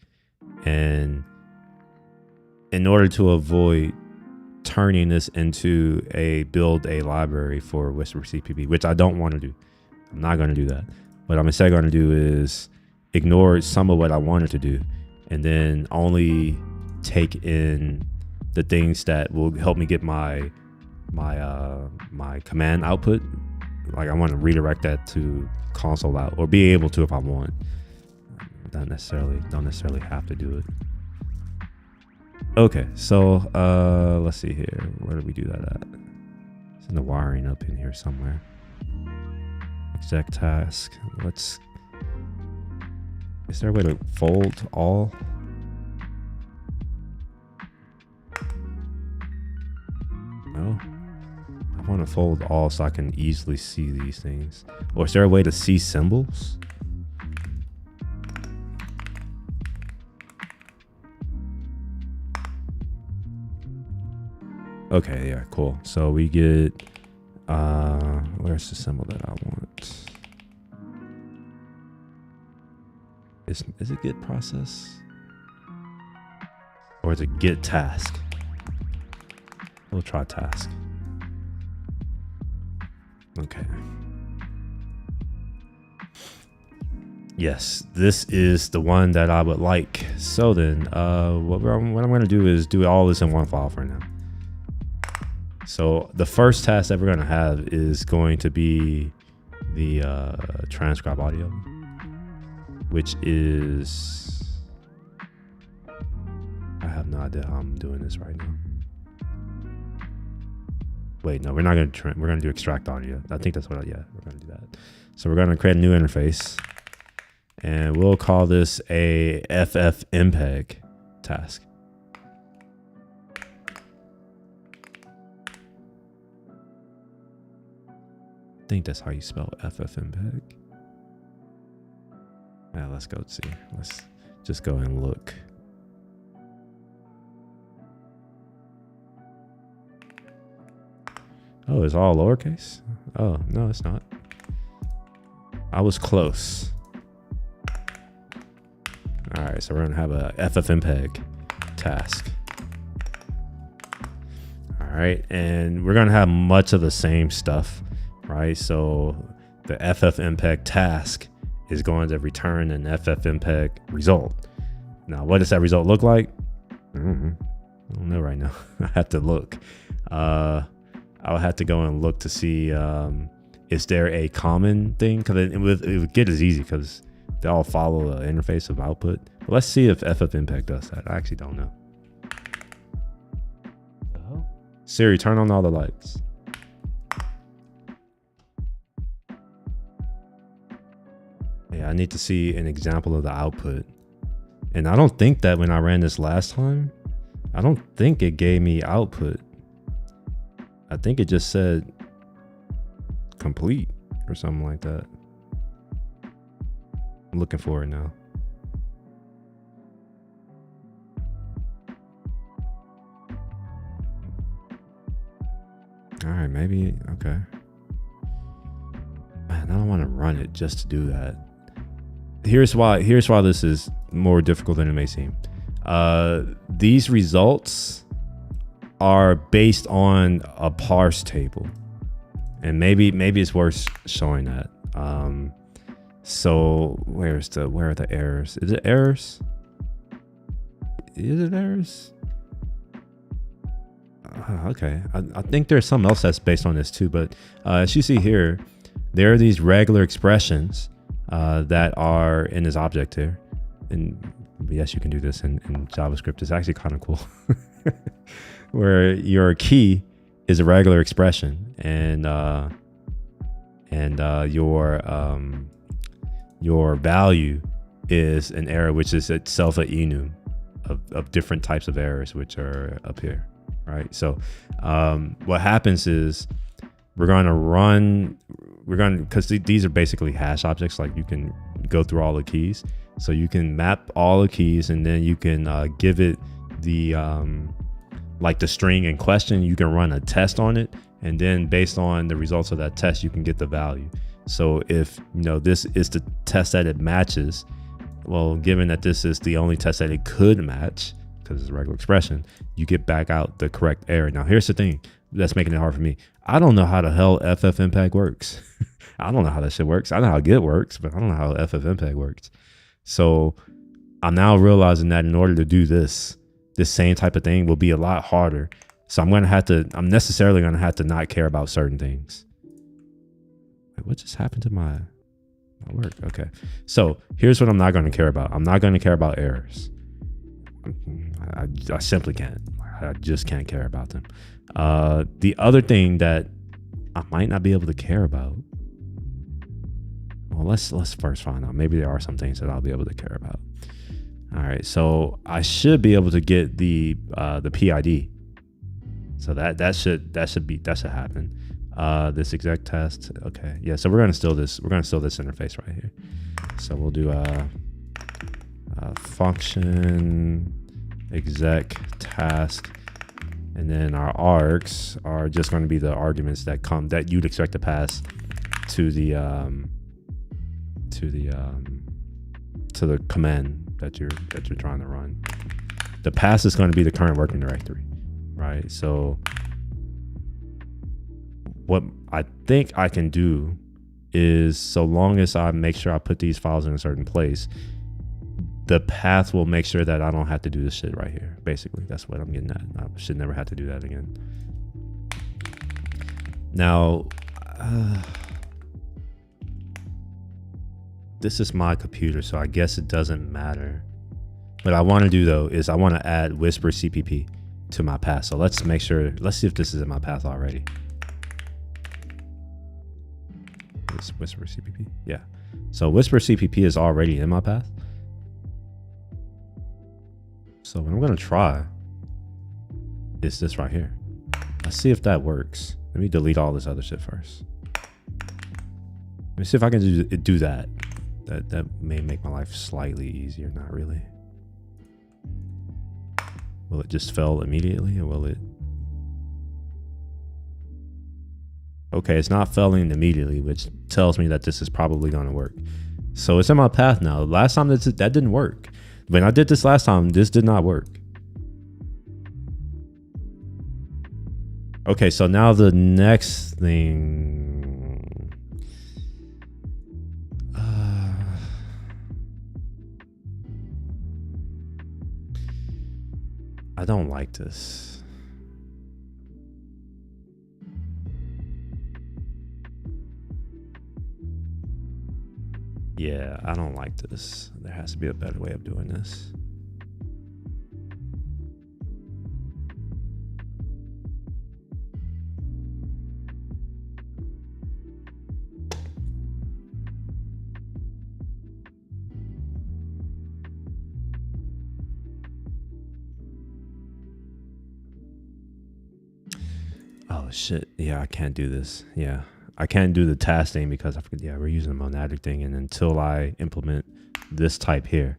and in order to avoid turning this into a build a library for Whisper CPP, which I don't want to do, I'm not going to do that. What I'm instead going to do is ignore some of what I wanted to do, and then only take in the things that will help me get my command output. Like, I want to redirect that to console out, or be able to if I want. Don't necessarily have to do it. Okay, so let's see here. Where did we do that at? It's in the wiring up in here somewhere. Exec task. Is there a way to fold all? No. I want to fold all so I can easily see these things. Or is there a way to see symbols? Okay, yeah, cool. So we get, where's the symbol that I want? Is it get process? Or is it get task? We'll try task. Okay. Yes, this is the one that I would like. So then, what I'm going to do is do all this in one file for now. So the first task that we're going to have is going to be the transcribe audio, which is, I have no idea how I'm doing this right now. Wait, no, we're not going to, we're going to do extract audio. I think that's what, yeah, we're going to do that. So we're going to create a new interface, and we'll call this a FFmpeg task. think that's how you spell FFmpeg. Yeah, let's go see. Let's just go and look. Oh, it's all lowercase? Oh, no, it's not. I was close. All right, so we're gonna have a FFmpeg task. All right, and we're gonna have much of the same stuff, right? So the FFmpeg task is going to return an FFmpeg result. Now, what does that result look like? I don't know right now. I have to look. I'll have to go and look to see, is there a common thing? Because it would get as easy because they all follow the interface of output. But let's see if FFmpeg does that. I actually don't know. Siri, turn on all the lights. Yeah, I need to see an example of the output. And I don't think that when I ran this last time, I don't think it gave me output. I think it just said complete or something like that. I'm looking for it now. All right, maybe, okay. Man, I don't want to run it just to do that. Here's why this is more difficult than it may seem. These results are based on a parse table, and maybe it's worth showing that. So where are the errors? Is it errors? Is it errors? Okay, I think there's something else that's based on this too, but as you see here, there are these regular expressions that are in this object here. And yes, you can do this in JavaScript. It's actually kind of cool. Where your key is a regular expression, and your value is an error, which is itself an enum of different types of errors, which are up here, right? So what happens is because these are basically hash objects, like you can go through all the keys. So you can map all the keys, and then you can give it the like the string in question. You can run a test on it, and then based on the results of that test, you can get the value. So if this is the test that it matches, well, given that this is the only test that it could match because it's a regular expression, you get back out the correct error. Now here's the thing that's making it hard for me. I don't know how the hell FFmpeg works. I don't know how that shit works. I know how Git works, but I don't know how FFmpeg works. So I'm now realizing that in order to do this same type of thing will be a lot harder. So I'm necessarily going to have to not care about certain things. Wait, what just happened to my work? Okay. So here's what I'm not going to care about. I'm not going to care about errors. I simply can't. I just can't care about them. The other thing that I might not be able to care about, well, let's first find out. Maybe there are some things that I'll be able to care about. All right, so I should be able to get the PID. So that should happen. This exec test. Okay, yeah. So we're gonna steal this. We're gonna steal this interface right here. So we'll do a function exec task, and then our args are just going to be the arguments that you'd expect to pass to the command that you're trying to run. The pass is going to be the current working directory, right? So what I think I can do is, so long as I make sure I put these files in a certain place, the path will make sure that I don't have to do this shit right here. Basically, that's what I'm getting at. I should never have to do that again. Now, this is my computer, so I guess it doesn't matter. What I want to do though is I want to add Whisper CPP to my path. So let's make sure, let's see if this is in my path already. It's Whisper CPP, yeah. So Whisper CPP is already in my path. So what I'm gonna try is this right here. Let's see if that works. Let me delete all this other shit first. me see if I can do that. That may make my life slightly easier. Not really. Will it just fail immediately, or will it? Okay, it's not failing immediately, which tells me that this is probably going to work. So it's in my path now. Last time that didn't work. When I did this last time, this did not work. Okay, so now the next thing. I don't like this. Yeah, I don't like this. There has to be a better way of doing this. Oh shit. Yeah, I can't do this. Yeah. I can't do the task thing because I forget. Yeah, we're using the monadic thing, and until I implement this type here,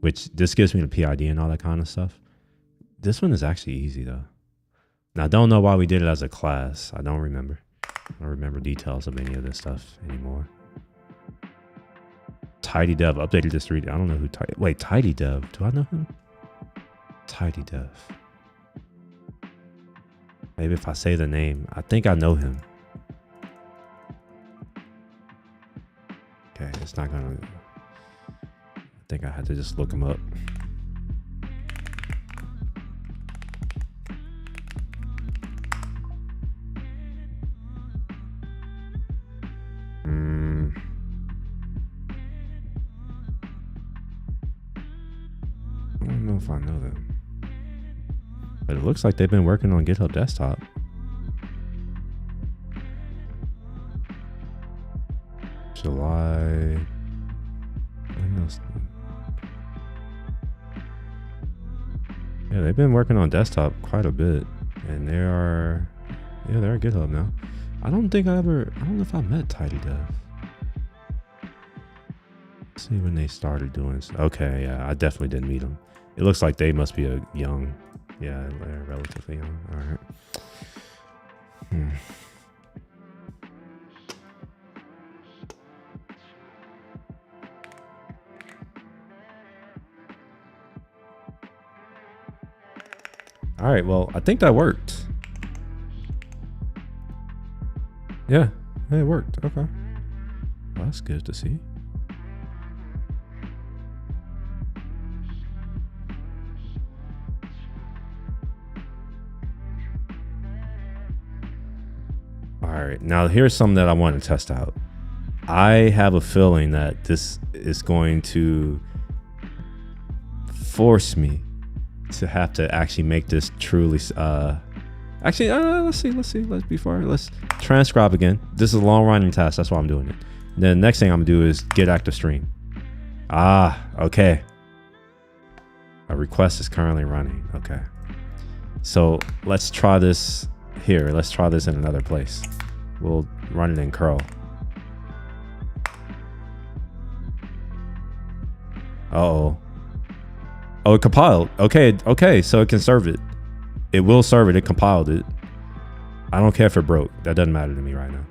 which this gives me the PID and all that kind of stuff. This one is actually easy though. Now I don't know why we did it as a class. I don't remember. I don't remember details of any of this stuff anymore. TidyDev updated this 3D. I don't know who. Wait, TidyDev. Do I know him? TidyDev. Maybe if I say the name, I think I know him. Okay, it's not gonna. I think I had to just look him up. I don't know if I know them. But it looks like they've been working on GitHub Desktop. July. Yeah, they've been working on desktop quite a bit, and they are, yeah, they're at GitHub now. I don't know if I met TidyDev. Let's see when they started doing this. Okay, yeah, I definitely didn't meet them. It looks like they must be a young, yeah, they're relatively young. All right. All right, well, I think that worked. Yeah, it worked. Okay. Well, that's good to see. All right, now here's something that I want to test out. I have a feeling that this is going to force me to have to actually make this truly let's transcribe again. This is a long running task, that's why I'm doing it. Then the next thing I'm gonna do is get active stream. Okay, a request is currently running. Okay, so let's try this here. Let's try this in another place. We'll run it in curl. Oh, it compiled. Okay, so it can serve it. It will serve it. It compiled it. I don't care if it broke. That doesn't matter to me right now.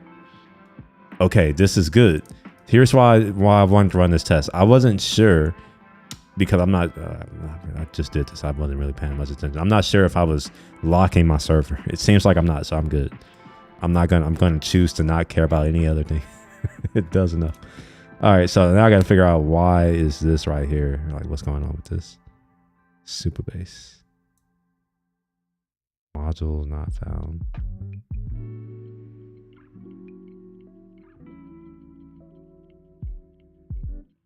Okay, this is good. Here's why I wanted to run this test. I wasn't sure because I'm not. I just did this. I wasn't really paying much attention. I'm not sure if I was locking my server. It seems like I'm not, so I'm good. I'm going to choose to not care about any other thing. It does enough. All right, so now I got to figure out why is this right here? Like, what's going on with this? Supabase. Module not found.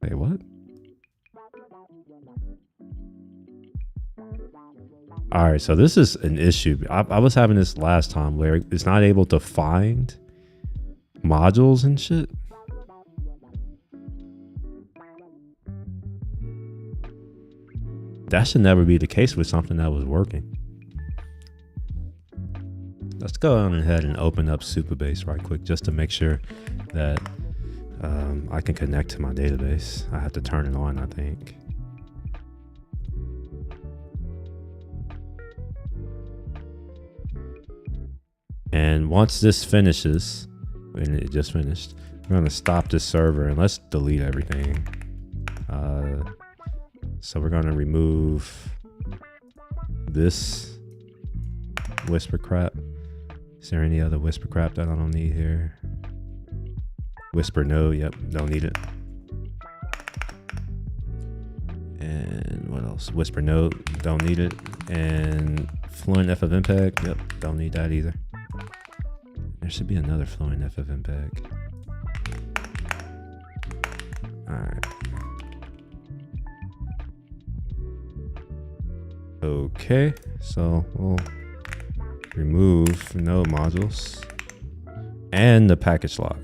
Wait, what? All right, so this is an issue. I was having this last time where it's not able to find modules and shit. That should never be the case with something that was working. Let's go on ahead and open up Supabase right quick just to make sure that I can connect to my database. I have to turn it on, I think. And once this finishes, and it just finished, we're gonna stop this server and let's delete everything. So we're gonna remove this whisper crap. Is there any other whisper crap that I don't need here? Whisper no, yep, don't need it. And what else? Whisper no, don't need it. And Fluent FFmpeg, yep, don't need that either. There should be another Fluent FFmpeg. Alright. Okay, so we'll remove node modules and the package lock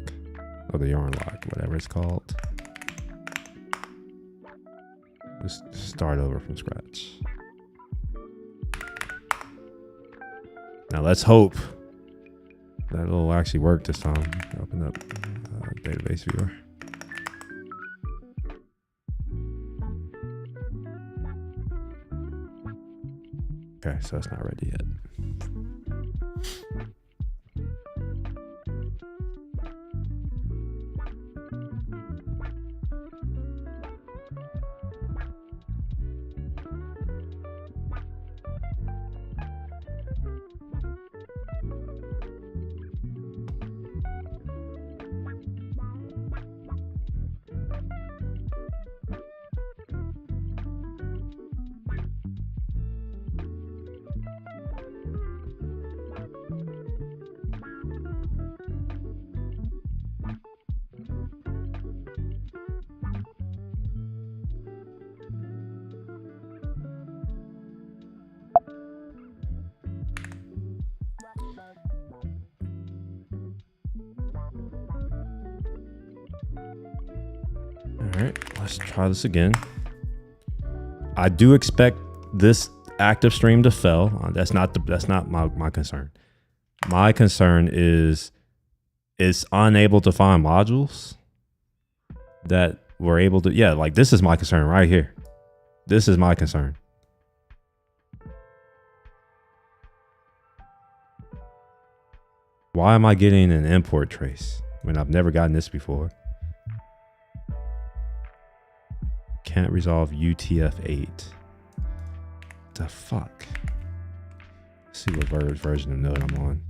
or the yarn lock, whatever it's called. Just start over from scratch. Now let's hope that it'll actually work this time. Open up database viewer. Okay, so it's not ready yet. All right, let's try this again. I do expect this active stream to fail. That's not my concern. My concern is it's unable to find modules that we're able to. Yeah, like this is my concern right here. This is my concern. Why am I getting an import trace when I've never gotten this before? Can't resolve UTF-8. The fuck? Let's see what version of node I'm on.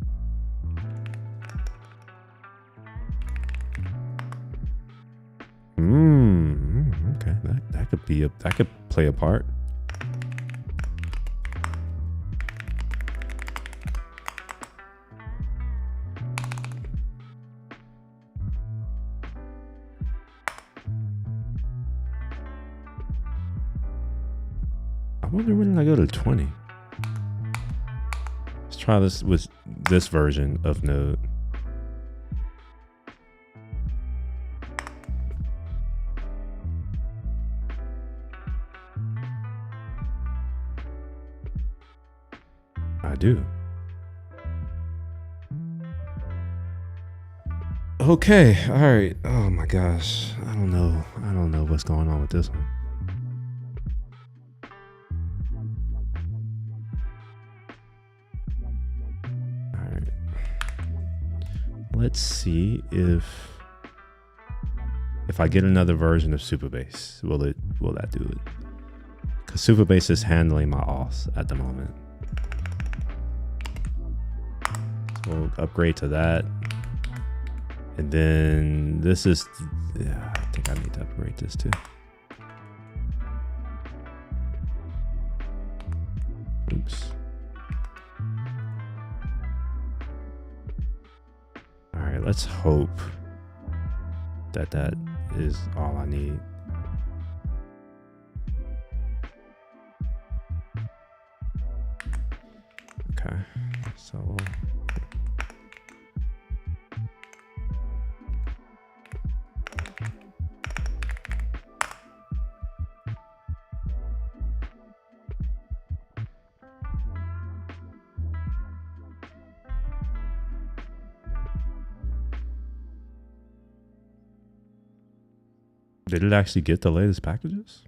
Okay, that could be that could play a part. I wonder when I go to 20. Let's try this with this version of Node. I do. Okay, all right. Oh my gosh. I don't know what's going on with this one. Let's see if I get another version of Supabase, will that do it? Because Supabase is handling my auths at the moment. So we'll upgrade to that. And then this is, yeah, I think I need to upgrade this too. Oops. All right, let's hope that is all I need. Okay, so Did it actually get the latest packages?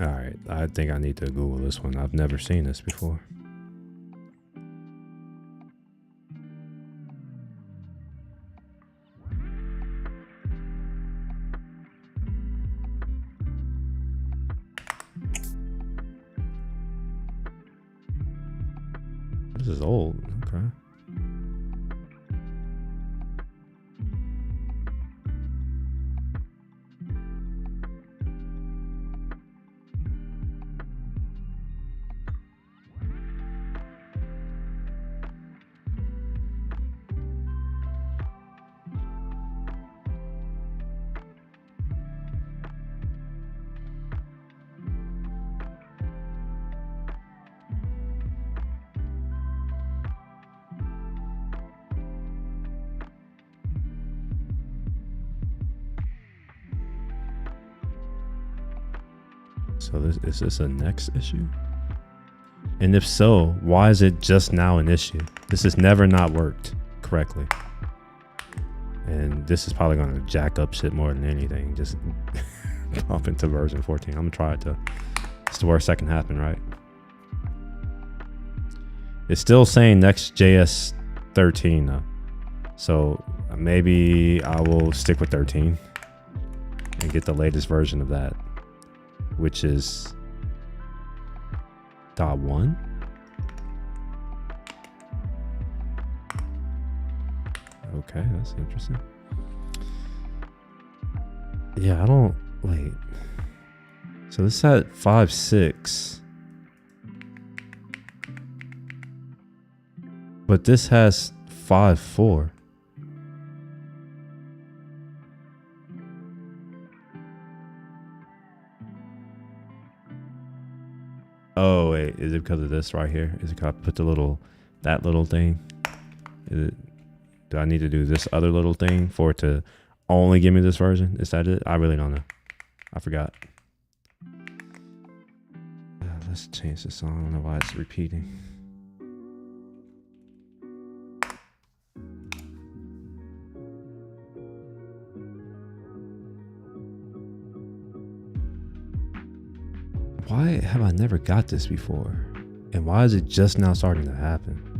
All right, I think I need to Google this one. I've never seen this before. This is old. Okay. So is this a next issue? And if so, why is it just now an issue? This has never not worked correctly. And this is probably going to jack up shit more than anything. Just pop into version 14. I'm going to try it to. It's the worst that can happen, right? It's still saying Next.js 13 though. So maybe I will stick with 13 and get the latest version of that, which is .1. Okay, that's interesting. Yeah, I don't wait. So this had 5.6, but this has 5.4. Oh wait, is it because of this right here? Is it because I put that little thing? Is it? Do I need to do this other little thing for it to only give me this version? Is that it? I really don't know. I forgot. Let's change this song. I don't know why it's repeating. Why have I never got this before? And why is it just now starting to happen?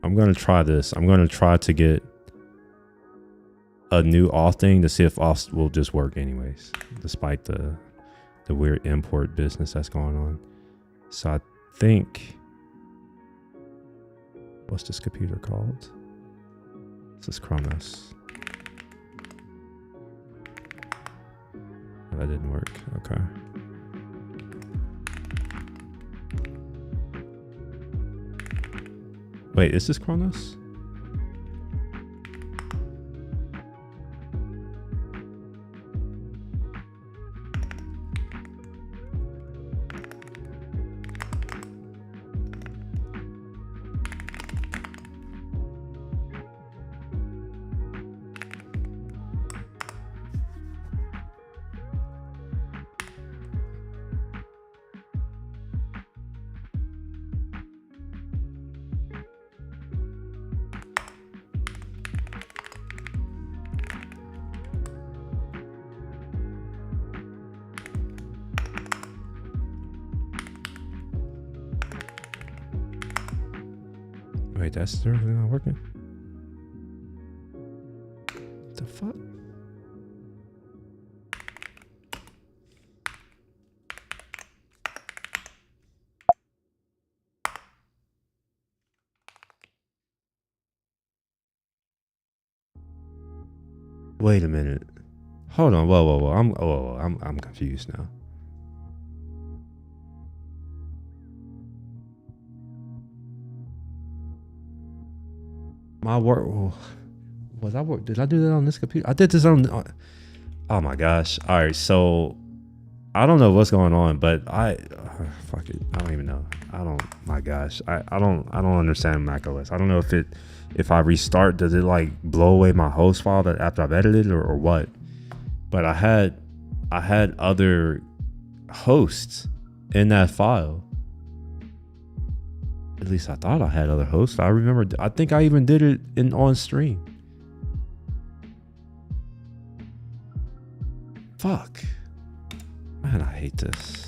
I'm going to try this. I'm going to try to get a new auth thing to see if auth will just work anyways, despite the weird import business that's going on. So I think, what's this computer called? This is Chronos. Oh, that didn't work. Okay. Wait, is this Chronos? Wait, that's seriously not working? What the fuck? Wait a minute. Hold on. Whoa. I'm confused now. My work. Was I work? Did I do that on this computer? I did this on. Oh my gosh! All right, so I don't know what's going on, but fuck it. I don't even know. My gosh, I don't understand macOS. I don't know if I restart, does it like blow away my host file that after I've edited or what? But I had other hosts in that file. At least I thought I had other hosts. I remember. I think I even did it on stream. Fuck. Man, I hate this.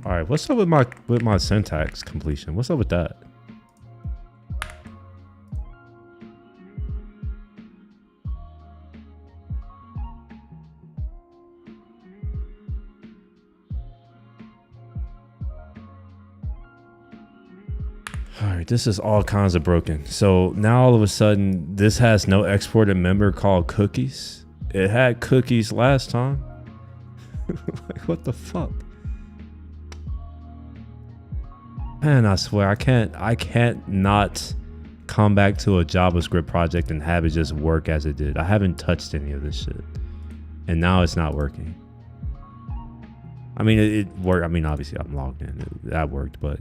All right, what's up with my syntax completion? What's up with that? All right, this is all kinds of broken. So now all of a sudden, this has no exported member called cookies. It had cookies last time. Like, what the fuck? Man, I swear I can't not come back to a JavaScript project and have it just work as it did. I haven't touched any of this shit, and now it's not working. I mean, it worked. I mean, obviously I'm logged in. That worked, but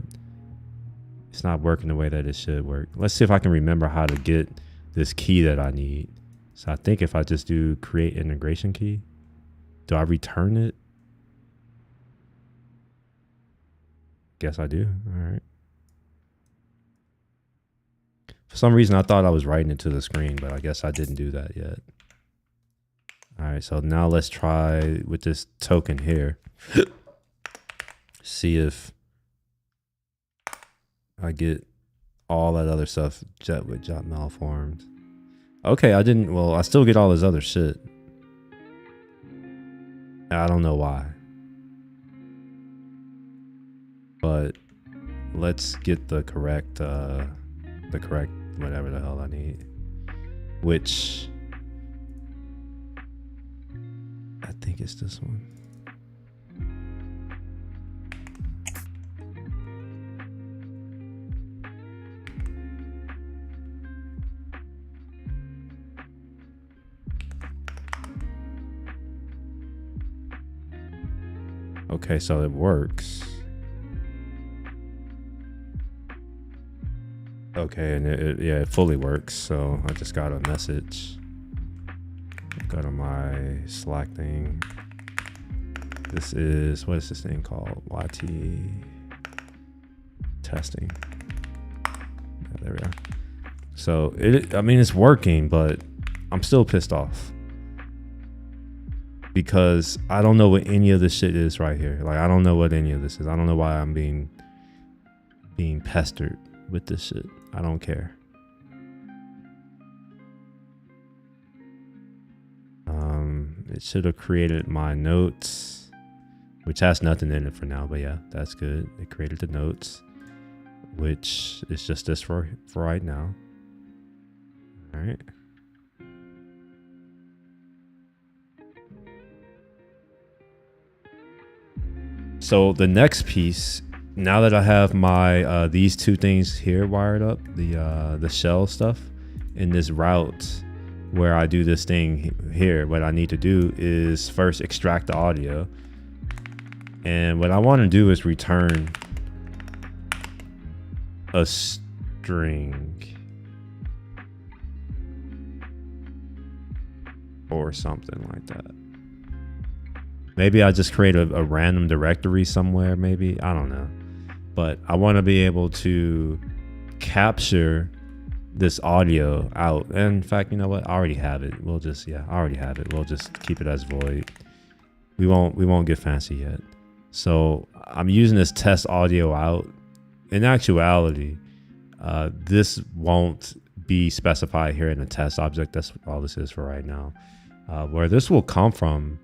it's not working the way that it should work. Let's see if I can remember how to get this key that I need. So I think if I just do create integration key, do I return it? Guess I do. All right. For some reason, I thought I was writing it to the screen, but I guess I didn't do that yet. All right, so now let's try with this token here. See if I get all that other stuff with job malformed. Okay, I didn't. Well, I still get all this other shit. I don't know why. But let's get the correct whatever the hell I need, which I think it's this one. Okay, so it works. Okay, and it fully works. So I just got a message. Go to my Slack thing. This is, what is this thing called? YT testing. Yeah, there we are. So I mean, it's working, but I'm still pissed off because I don't know what any of this shit is right here. Like, I don't know what any of this is. I don't know why I'm being pestered with this shit. I don't care. It should have created my notes, which has nothing in it for now, but yeah, that's good. It created the notes, which is just this for right now. All right. So the next piece, now that I have my these two things here wired up, the shell stuff in this route where I do this thing here, what I need to do is first extract the audio. And what I want to do is return a string or something like that. Maybe I just create a random directory somewhere, maybe. I don't know. But I want to be able to capture this audio out. And in fact, you know what? I already have it. We'll just, I already have it. We'll just keep it as void. We won't get fancy yet. So I'm using this test audio out. In actuality, this won't be specified here in the test object. That's all this is for right now. Where this will come from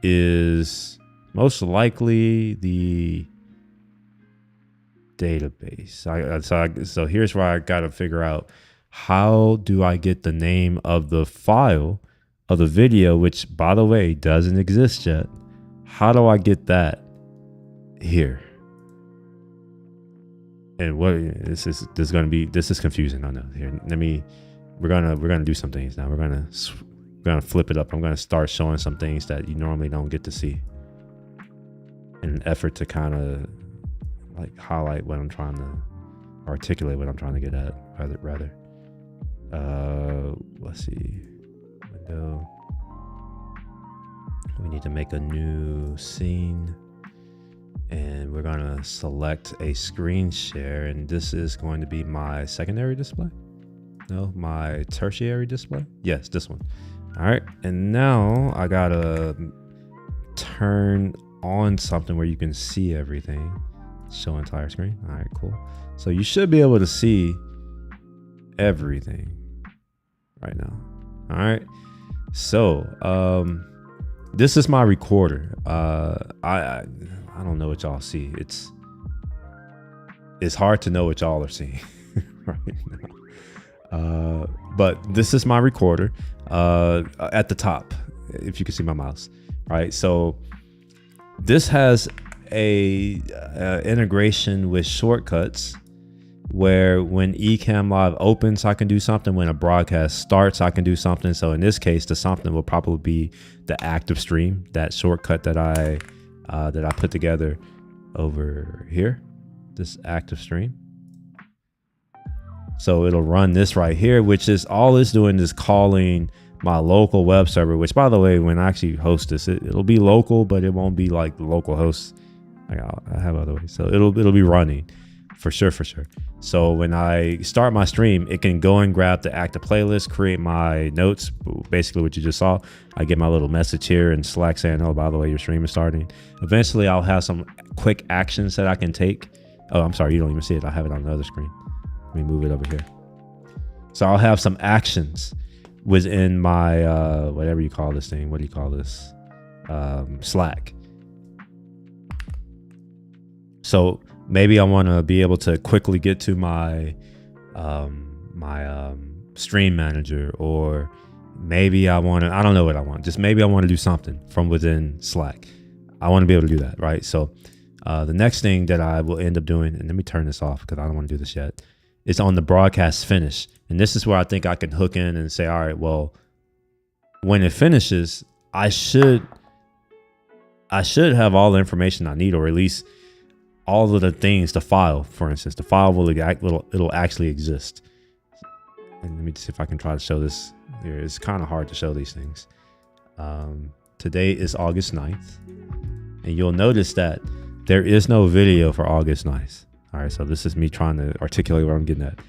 is most likely the database. So here's where I got to figure out, how do I get the name of the file of the video, which, by the way, doesn't exist yet. How do I get that here? And what this is confusing. I know. Here, we're gonna do some things now. We're gonna flip it up. I'm gonna start showing some things that you normally don't get to see, in an effort to kind of like highlight what I'm trying to articulate, what I'm trying to get at, rather. Let's see, window. We need to make a new scene, and we're gonna select a screen share, and this is going to be my secondary display. No, my tertiary display. Yes, this one. All right, and now I gotta turn on something where you can see everything. Show entire screen. All right, cool. So you should be able to see everything right now. All right. So this is my recorder. I don't know what y'all see. It's hard to know what y'all are seeing right now. But this is my recorder at the top, if you can see my mouse. All right. So this has a integration with shortcuts, where when Ecamm Live opens, I can do something. When a broadcast starts, I can do something. So in this case, the something will probably be the active stream, that shortcut that I put together over here, this active stream. So it'll run this right here, which is all it's doing is calling my local web server, which, by the way, when I actually host this, it'll be local, but it won't be like the local host. I have other ways. So it'll be running for sure. So when I start my stream, it can go and grab the active playlist, create my notes, basically what you just saw. I get my little message here in Slack saying, oh, by the way, your stream is starting. Eventually, I'll have some quick actions that I can take. Oh, I'm sorry, you don't even see it. I have it on the other screen. Let me move it over here. So I'll have some actions within my, whatever you call this thing. What do you call this? Slack. So maybe I want to be able to quickly get to my stream manager, or maybe I don't know what I want. Just maybe I want to do something from within Slack. I want to be able to do that, right? So the next thing that I will end up doing, and let me turn this off because I don't want to do this yet, is on the broadcast finish. And this is where I think I can hook in and say, all right, well, when it finishes, I should have all the information I need, or at least all of the things, the file, for instance, the file it'll actually exist. And let me see if I can try to show this here. It's kind of hard to show these things. Today is August 9th. And you'll notice that there is no video for August Nice. All right, so this is me trying to articulate what I'm getting at.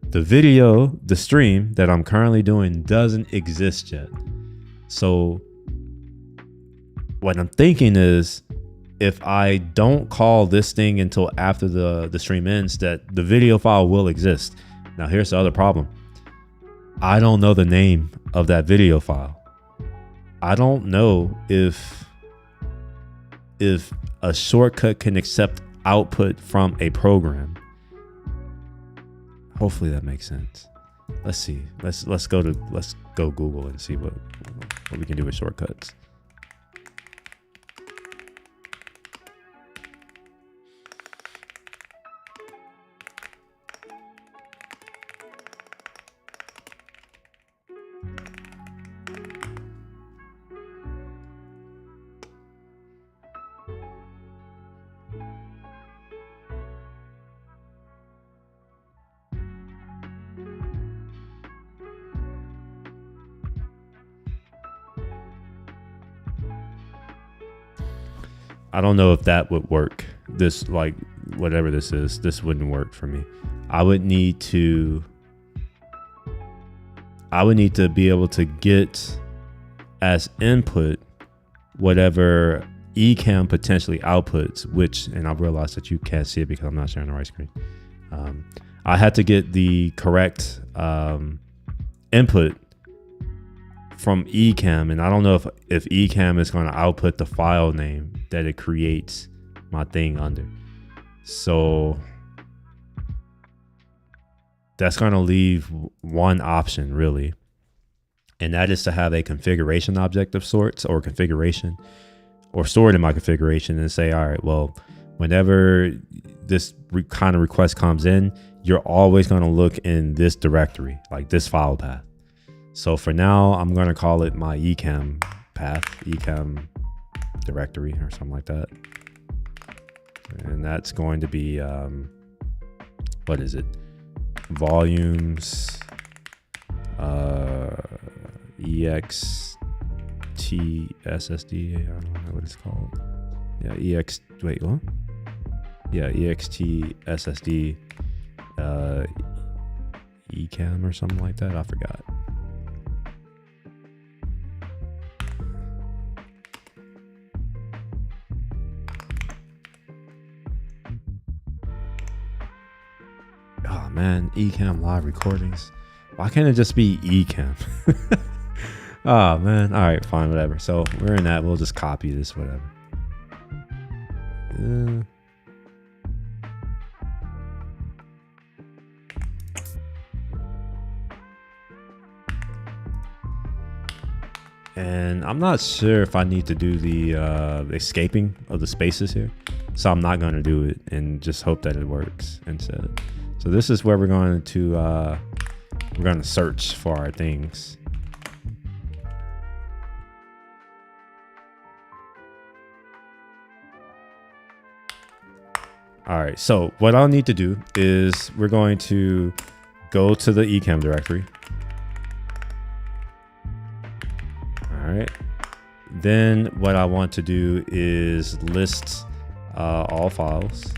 The video, the stream that I'm currently doing doesn't exist yet. So what I'm thinking is, if I don't call this thing until after the stream ends, that the video file will exist. Now here's the other problem. I don't know the name of that video file. I don't know if a shortcut can accept output from a program. Hopefully that makes sense. Let's see. Let's go Google and see what we can do with shortcuts. I don't know if that would work. This, like, whatever this is, this wouldn't work for me. I would need to be able to get as input whatever Ecamm potentially outputs, which, and I realize that you can't see it because I'm not sharing the right screen. I had to get the correct input from Ecamm, and I don't know if Ecamm is going to output the file name that it creates my thing under. So that's going to leave one option, really, and that is to have a configuration object of sorts, or configuration, or stored in my configuration, and say, all right, well, whenever this kind of request comes in, you're always going to look in this directory, like this file path. So for now, I'm going to call it my Ecamm path, Ecamm directory, or something like that. And that's going to be, what is it? Volumes, ext SSD. I don't know what it's called. Yeah, ext. Wait, what? Yeah, ext SSD, Ecamm or something like that. I forgot. Oh man, Ecamm live recordings. Why can't it just be Ecamm? Oh man. All right, fine, whatever. So we're in that. We'll just copy this, whatever. And I'm not sure if I need to do the escaping of the spaces here. So I'm not going to do it and just hope that it works instead. So this is where we're going to search for our things. All right, so what I'll need to do is we're going to go to the Ecamm directory. All right, then what I want to do is list all files,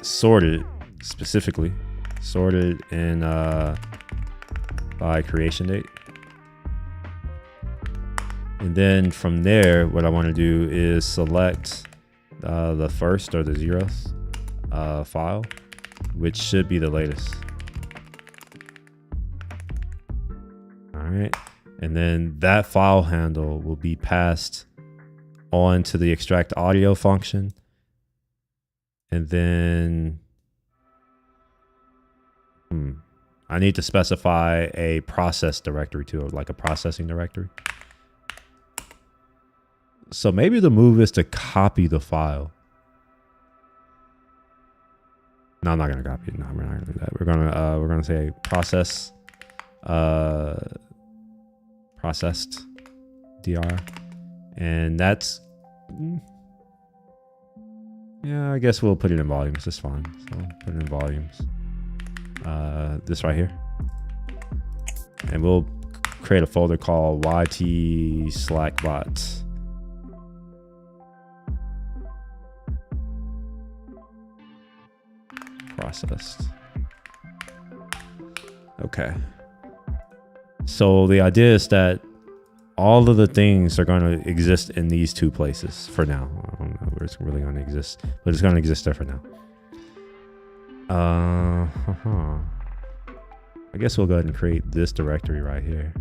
sorted specifically, sorted in by creation date. And then from there, what I want to do is select the first or the 0th file, which should be the latest. All right. And then that file handle will be passed on to the extract audio function. And then I need to specify a process directory too, like a processing directory. So maybe the move is to copy the file. No, I'm not gonna copy it. No, we're not gonna do that. We're gonna say process, processed dr, and that's, yeah, I guess we'll put it in volumes. It's fine. So put it in volumes. This right here, and we'll create a folder called YT Slackbot. processed. Okay. So the idea is that all of the things are going to exist in these two places for now. I don't know where it's really going to exist, but it's going to exist there for now. I guess we'll go ahead and create this directory right here.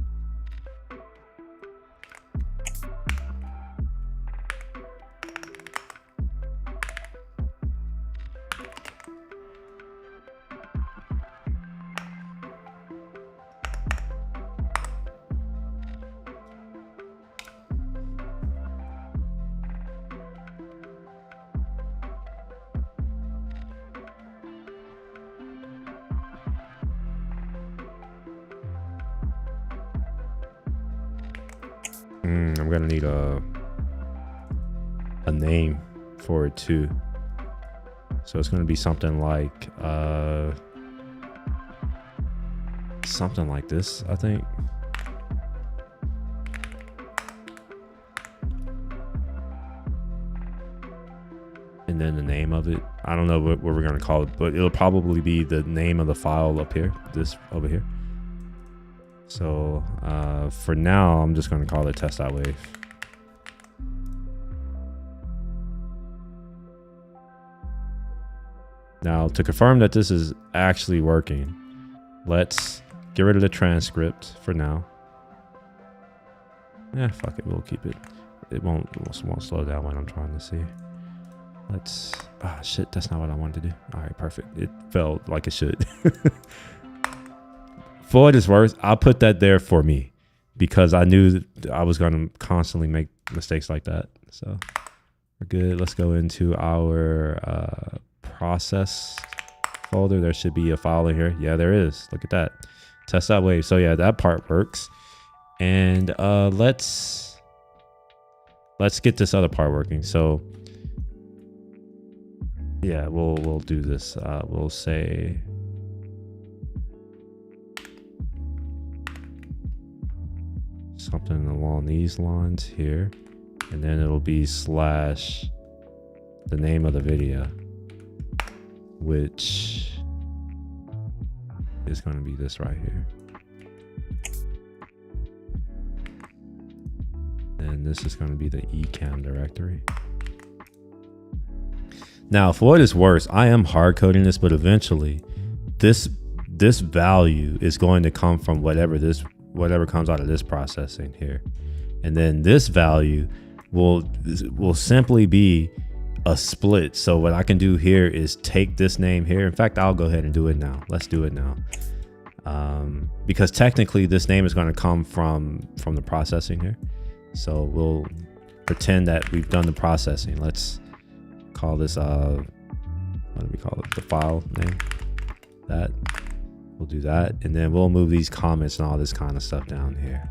I'm gonna need a name for it too. So it's gonna be something like this, I think. And then the name of it. I don't know what we're gonna call it, but it'll probably be the name of the file up here, this over here. So for now, I'm just going to call it test.wave. Now, to confirm that this is actually working, let's get rid of the transcript for now. Yeah, fuck it, we'll keep it. It won't slow down when I'm trying to see. Let's, shit, that's not what I wanted to do. All right, perfect. It felt like it should. For what it's worth, I'll put that there for me because I knew that I was going to constantly make mistakes like that. So we're good. Let's go into our process folder. There should be a file in here. Yeah, there is. Look at that. Test.wave. So yeah, that part works. And let's get this other part working. So yeah, we'll do this. We'll say something along these lines here, and then it'll be slash the name of the video, which is going to be this right here. And this is going to be the eCam directory. Now, for what is worse, I am hard coding this, but eventually this value is going to come from whatever comes out of this processing here. And then this value will simply be a split. So what I can do here is take this name here. In fact, I'll go ahead and do it now. Let's do it now. Because technically this name is going to come from the processing here. So we'll pretend that we've done the processing. Let's call this, what do we call it? The file name. That. We'll do that, and then we'll move these comments and all this kind of stuff down here.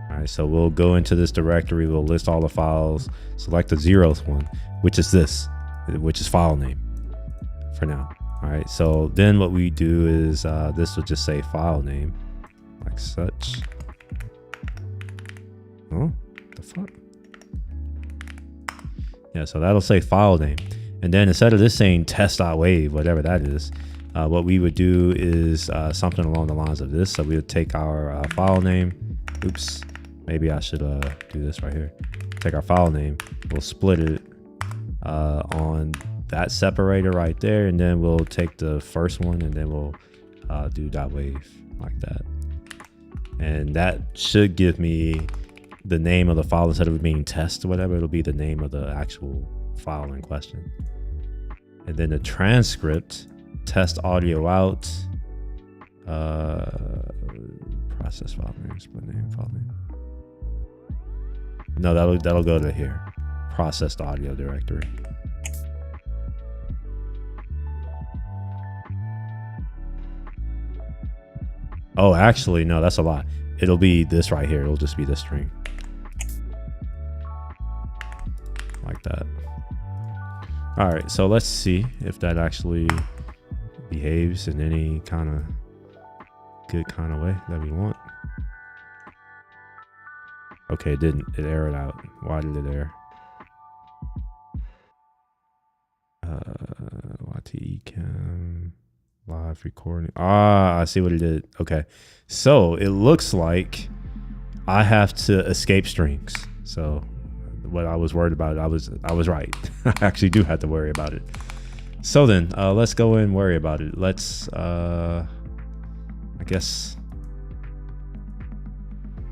All right, so we'll go into this directory. We'll list all the files, select the 0th one, which is this, which is file name for now. All right, so then what we do is this will just say file name like such. Oh, the fuck? Yeah, so that'll say file name. And then instead of this saying test.wave, whatever that is, what we would do is something along the lines of this. So we would take our file name. Oops, maybe I should do this right here. Take our file name, we'll split it on that separator right there, and then we'll take the first one and then we'll do .wave like that. And that should give me the name of the file. Instead of it being test or whatever, it'll be the name of the actual file in question. And then the transcript, test audio out, process file name, split name, file name. No, that'll go to here, processed audio directory. Oh, actually, no, that's a lot. It'll be this right here. It'll just be this string. Like that. All right, so let's see if that actually behaves in any kind of good kind of way that we want. Okay, it didn't. It errored out. Why did it error? YTE cam live recording. Ah, I see what it did. Okay, so it looks like I have to escape strings. So what I was worried about, I was right. I actually do have to worry about it. So then, let's go and worry about it. Let's, I guess,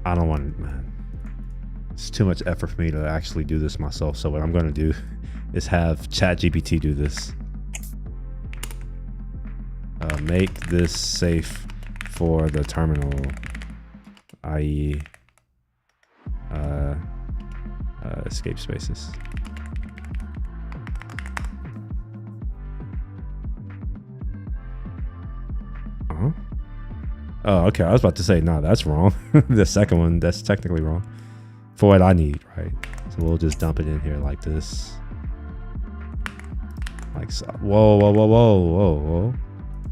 I don't want to, man. It's too much effort for me to actually do this myself. So what I'm going to do is have ChatGPT do this. Make this safe for the terminal, i.e. Escape spaces. Oh, okay. I was about to say, no, that's wrong. The second one, that's technically wrong for what I need, right? So we'll just dump it in here like this. Like so. Whoa, whoa, whoa, whoa, whoa, whoa,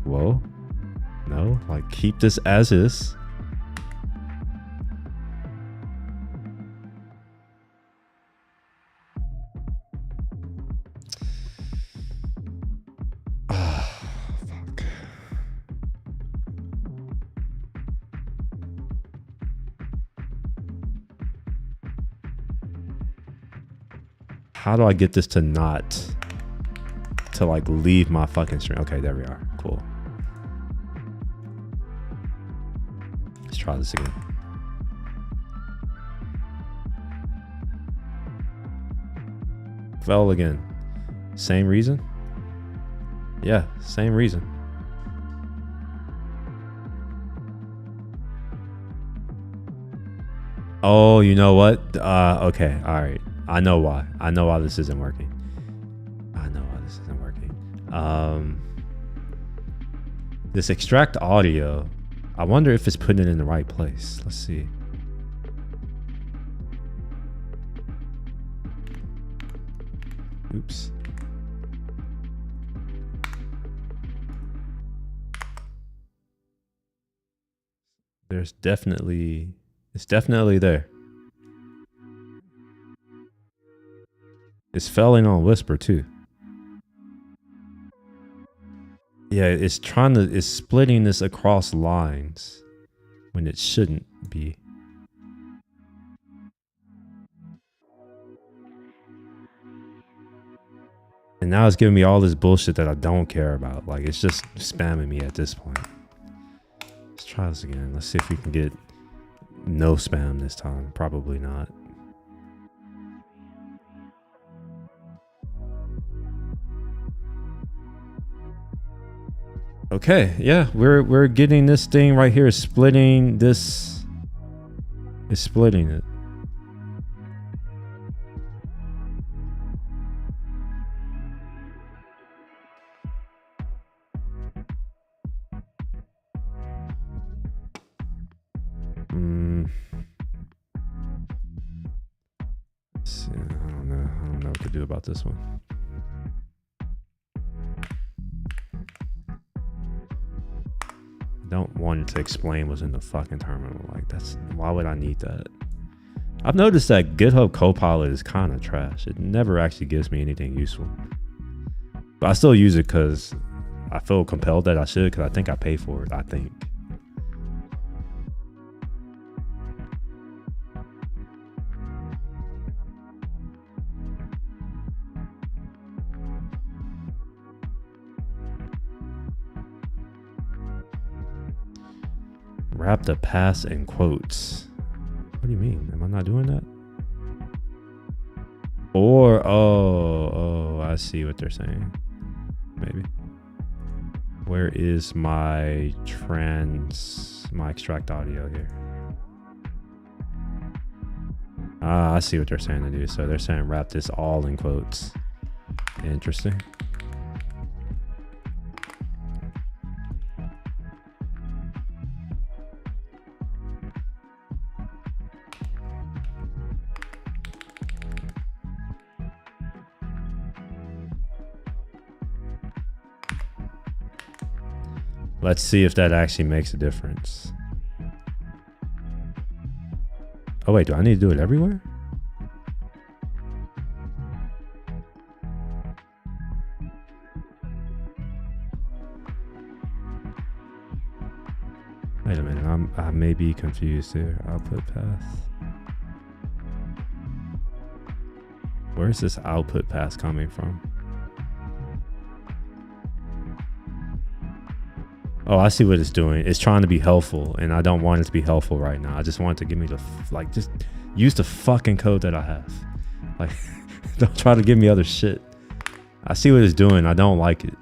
whoa. No, like keep this as is. How do I get this to like leave my fucking stream? Okay, there we are. Cool. Let's try this again. Fell again. Same reason? Yeah, same reason. Oh, you know what? Okay, all right. I know why. I know why this isn't working. This extract audio, I wonder if it's putting it in the right place. Let's see. Oops. It's definitely there. It's failing on whisper too. Yeah, it's splitting this across lines when it shouldn't be. And now it's giving me all this bullshit that I don't care about. Like, it's just spamming me at this point. Let's try this again. Let's see if we can get no spam this time. Probably not. Okay, yeah, we're getting this thing right here, splitting this. It's splitting it. Let's see, I don't know what to do about this one. Don't want it to explain what's in the fucking terminal. Like, why would I need that? I've noticed that GitHub Copilot is kind of trash. It never actually gives me anything useful. But I still use it because I feel compelled that I should, because I think I pay for it. I think. Wrap the pass in quotes. What do you mean? Am I not doing that? Or, oh, I see what they're saying. Maybe. Where is my extract audio here? Ah, I see what they're saying to do. So they're saying wrap this all in quotes. Interesting. Let's see if that actually makes a difference. Oh wait, do I need to do it everywhere? Wait a minute, I may be confused here. Output path. Where's this output path coming from? Oh, I see what it's doing. It's trying to be helpful, and I don't want it to be helpful right now. I just want it to give me the, just use the fucking code that I have. Like, don't try to give me other shit. I see what it's doing. I don't like it.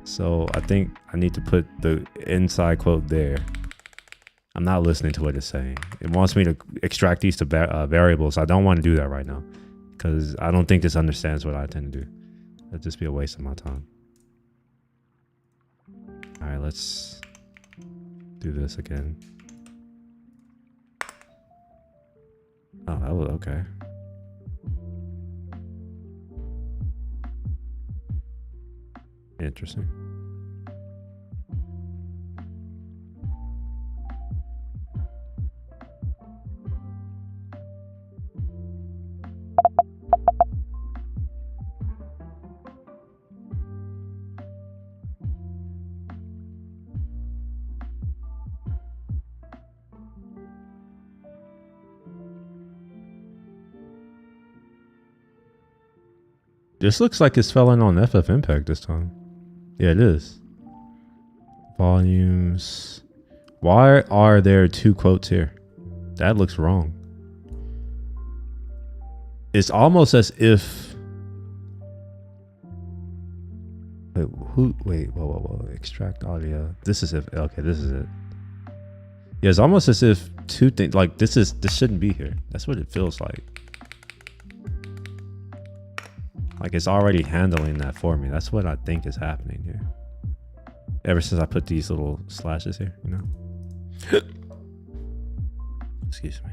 So I think I need to put the inside quote there. I'm not listening to what it's saying. It wants me to extract these to variables. I don't want to do that right now because I don't think this understands what I intend to do. That'd just be a waste of my time. All right, let's do this again. Oh, that was okay. Interesting. This looks like it's spelling on FFmpeg this time. Yeah, it is. Volumes. Why are there two quotes here? That looks wrong. It's almost as if. Wait, whoa. Extract audio. This is it. Okay, this is it. Yeah, it's almost as if two things, like this shouldn't be here. That's what it feels like. Like it's already handling that for me. That's what I think is happening here. Ever since I put these little slashes here, you know? Excuse me.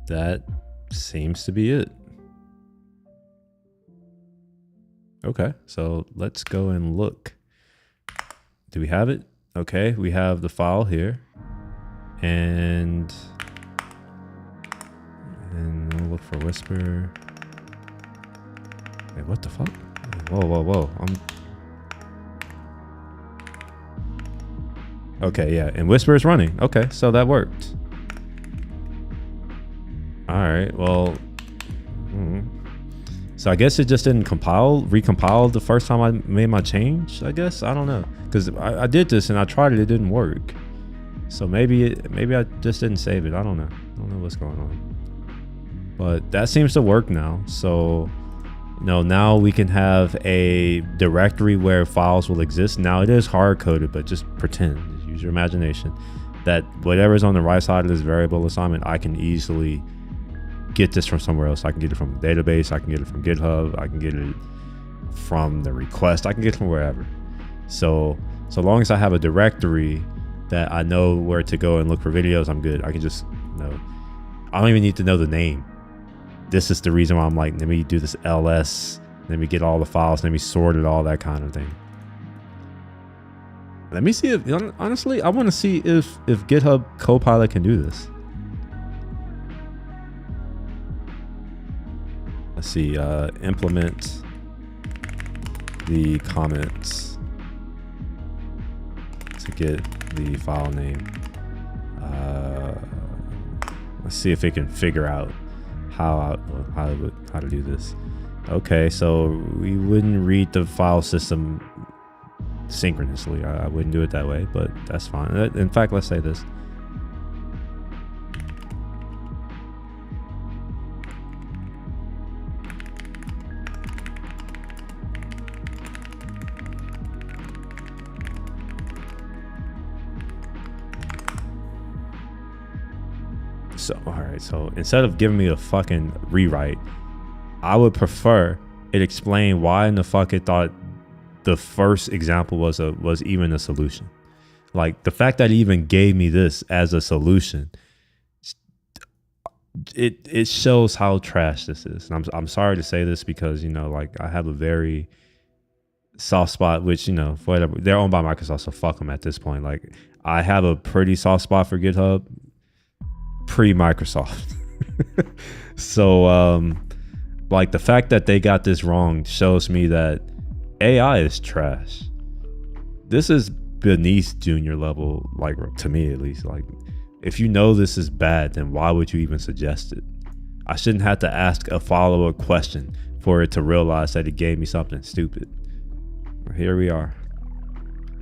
That seems to be it. Okay, so let's go and look. Do we have it? Okay, we have the file here. And we'll look for whisper. Wait, what the fuck? Whoa. Okay, yeah, and whisper is running. Okay, so that worked. All right, well, so I guess it just didn't recompile the first time I made my change, I guess. I don't know, because I did this and I tried it, it didn't work. So maybe I just didn't save it. I don't know. I don't know what's going on. But that seems to work now. So, you know, now we can have a directory where files will exist. Now it is hard coded, but just pretend, just use your imagination that whatever is on the right side of this variable assignment, I can easily get this from somewhere else. I can get it from a database. I can get it from GitHub. I can get it from the request. I can get it from wherever. So long as I have a directory that I know where to go and look for videos, I'm good. I can just, you know, I don't even need to know the name. This is the reason why I'm like, let me do this ls, let me get all the files, let me sort it, all that kind of thing. Let me see if, honestly, I want to see if GitHub Copilot can do this. Let's see, implement the comments to get the file name. Let's see if it can figure out how to do this. Okay, so we wouldn't read the file system synchronously. I wouldn't do it that way, but that's fine. In fact, let's say this. So, all right, so instead of giving me a fucking rewrite, I would prefer it explain why in the fuck it thought the first example was even a solution. Like the fact that it even gave me this as a solution, it shows how trash this is. And I'm sorry to say this because, you know, like I have a very soft spot, which, you know, whatever, they're owned by Microsoft, so fuck them at this point. Like, I have a pretty soft spot for GitHub pre-Microsoft. So like, the fact that they got this wrong shows me that AI is trash. This is beneath junior level, like, to me at least. Like, if you know this is bad, then why would you even suggest it? I shouldn't have to ask a follow-up question for it to realize that it gave me something stupid. Here we are.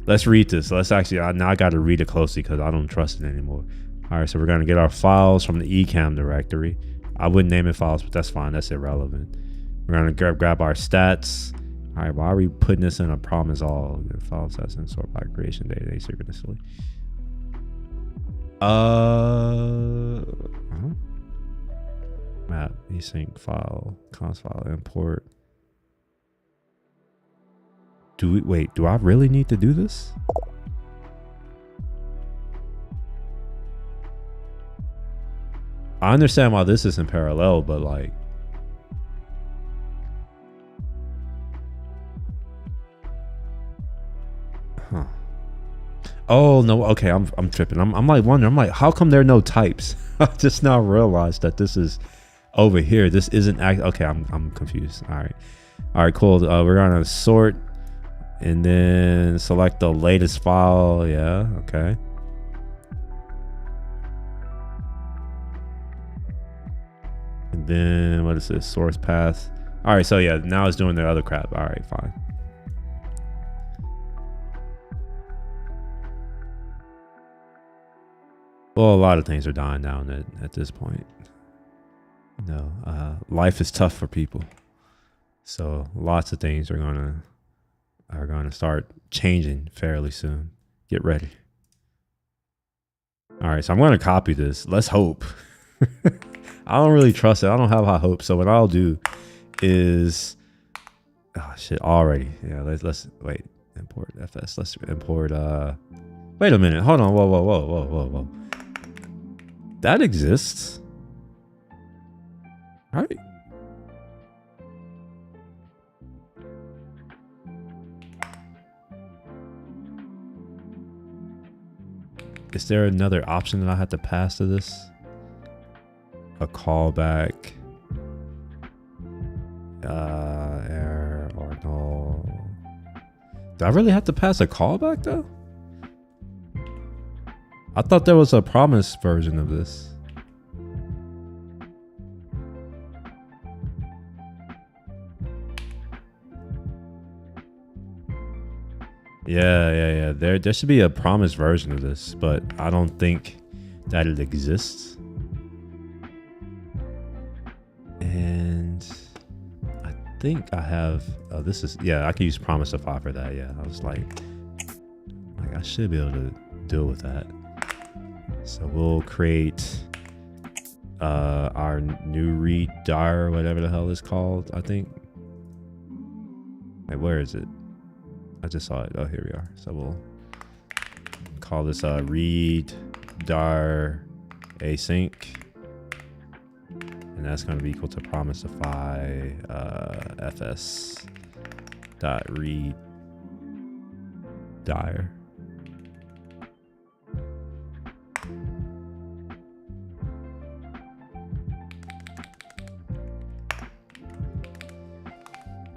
Let's read this. Let's actually, now I got to read it closely because I don't trust it anymore. All right, so we're going to get our files from the eCam directory. I wouldn't name it files, but that's fine. That's irrelevant. We're going to grab our stats. All right, why are we putting this in a promise all? The file sets and sort by creation data asynchronously. Map, async file, const file, import. Do I really need to do this? I understand why this is in parallel, but like, huh. Oh no, okay, I'm tripping. I'm like wondering, I'm like, how come there are no types? I just now realized that this is over here. This isn't okay, I'm confused. All right, cool. We're gonna sort and then select the latest file. Yeah, okay. And then what is this? Source path. All right, so yeah, now it's doing the other crap. All right, fine. Well, a lot of things are dying down at this point. You know, life is tough for people, so lots of things are gonna start changing fairly soon. Get ready. All right, so I'm gonna copy this. Let's hope. I don't really trust it. I don't have high hopes. So what I'll do is, oh shit, already. Yeah, let's wait. Import FS. Let's import. Wait a minute. Hold on. Whoa. That exists, right? Is there another option that I have to pass to this? A callback, error or null. Do I really have to pass a callback though? I thought there was a promise version of this. Yeah. There should be a promise version of this, but I don't think that it exists. And I think I have, this is, yeah, I can use promise-ify for that. Yeah, I was like I should be able to deal with that. So we'll create our new redir, whatever the hell it's called, I think. Wait, where is it? I just saw it. Oh, here we are. So we'll call this read dir async. And that's going to be equal to promisify fs dot read dir.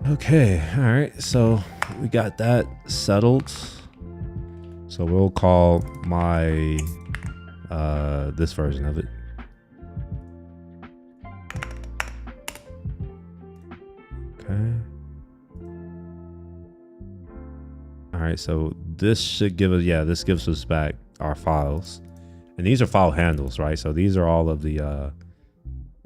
Okay, all right, so we got that settled. So we'll call my this version of it. Okay. All right, so this should give us, yeah, this gives us back our files. And these are file handles, right? So these are all of the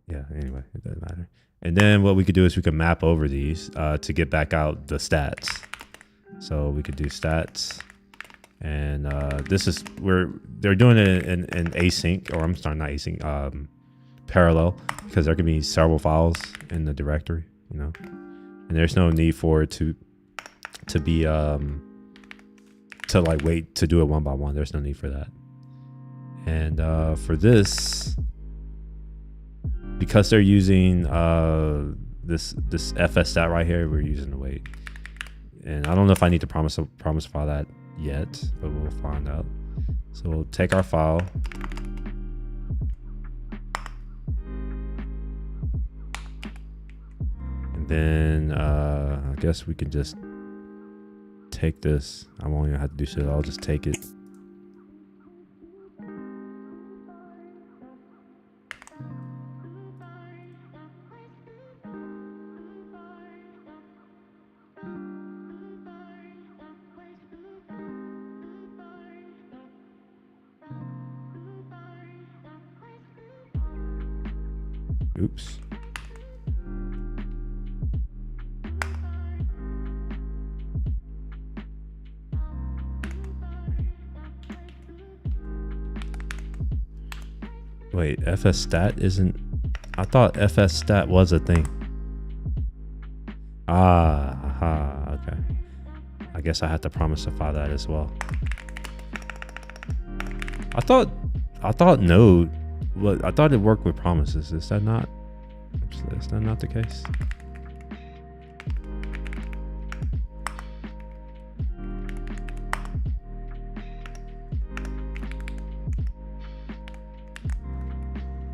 yeah, anyway, it doesn't matter. And then what we could do is we could map over these to get back out the stats. So we could do stats, and this is where they're doing it in async, or I'm sorry, not async, parallel, because there can be several files in the directory, you know, and there's no need for it to be to like wait to do it one by one. There's no need for that. And for this, because they're using this fs stat right here, we're using the wait. And I don't know if I need to promisify that yet, but we'll find out. So we'll take our file. And then I guess we can just take this. I won't even have to do shit. I'll just take it. Oops. Wait, fstat isn't... I thought fstat was a thing. Okay. I guess I have to promisify that as well. I thought node... Well, I thought it worked with promises. Is that not the case?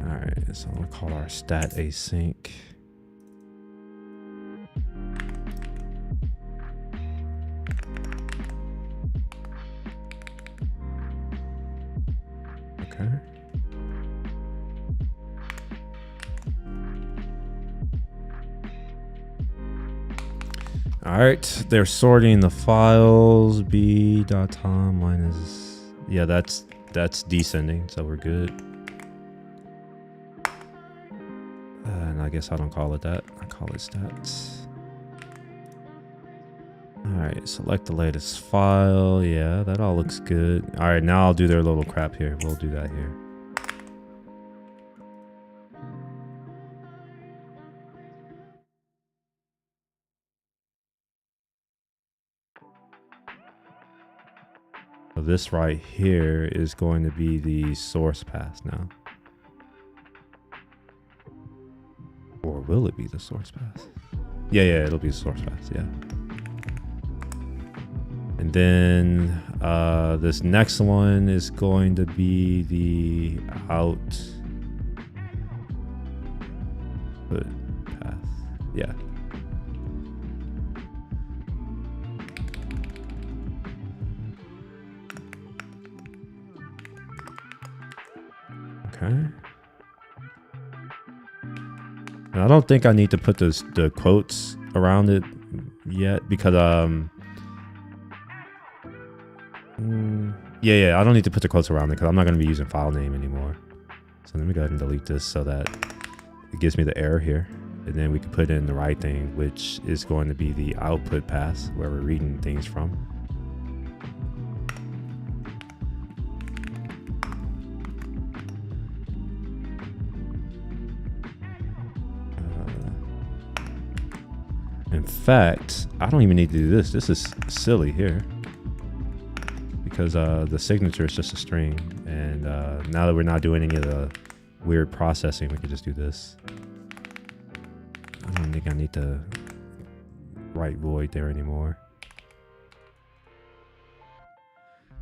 All right, so we'll call our stat async. Okay. All right, they're sorting the files. b.tom minus, yeah, that's descending, so we're good. And I guess I don't call it that. I call it stats. All right, select the latest file. Yeah, that all looks good. All right, now I'll do their little crap here. We'll do that here. So this right here is going to be the source path now. Or will it be the source path? Yeah, it'll be the source path, yeah. And then this next one is going to be the output path, yeah. Okay. And I don't think I need to put the quotes around it yet because yeah, I don't need to put the quotes around it because I'm not going to be using file name anymore. So let me go ahead and delete this so that it gives me the error here, and then we can put in the right thing, which is going to be the output path where we're reading things from. In fact, I don't even need to do this. This is silly here because the signature is just a string, and now that we're not doing any of the weird processing, we can just do this. I don't think I need to write void there anymore.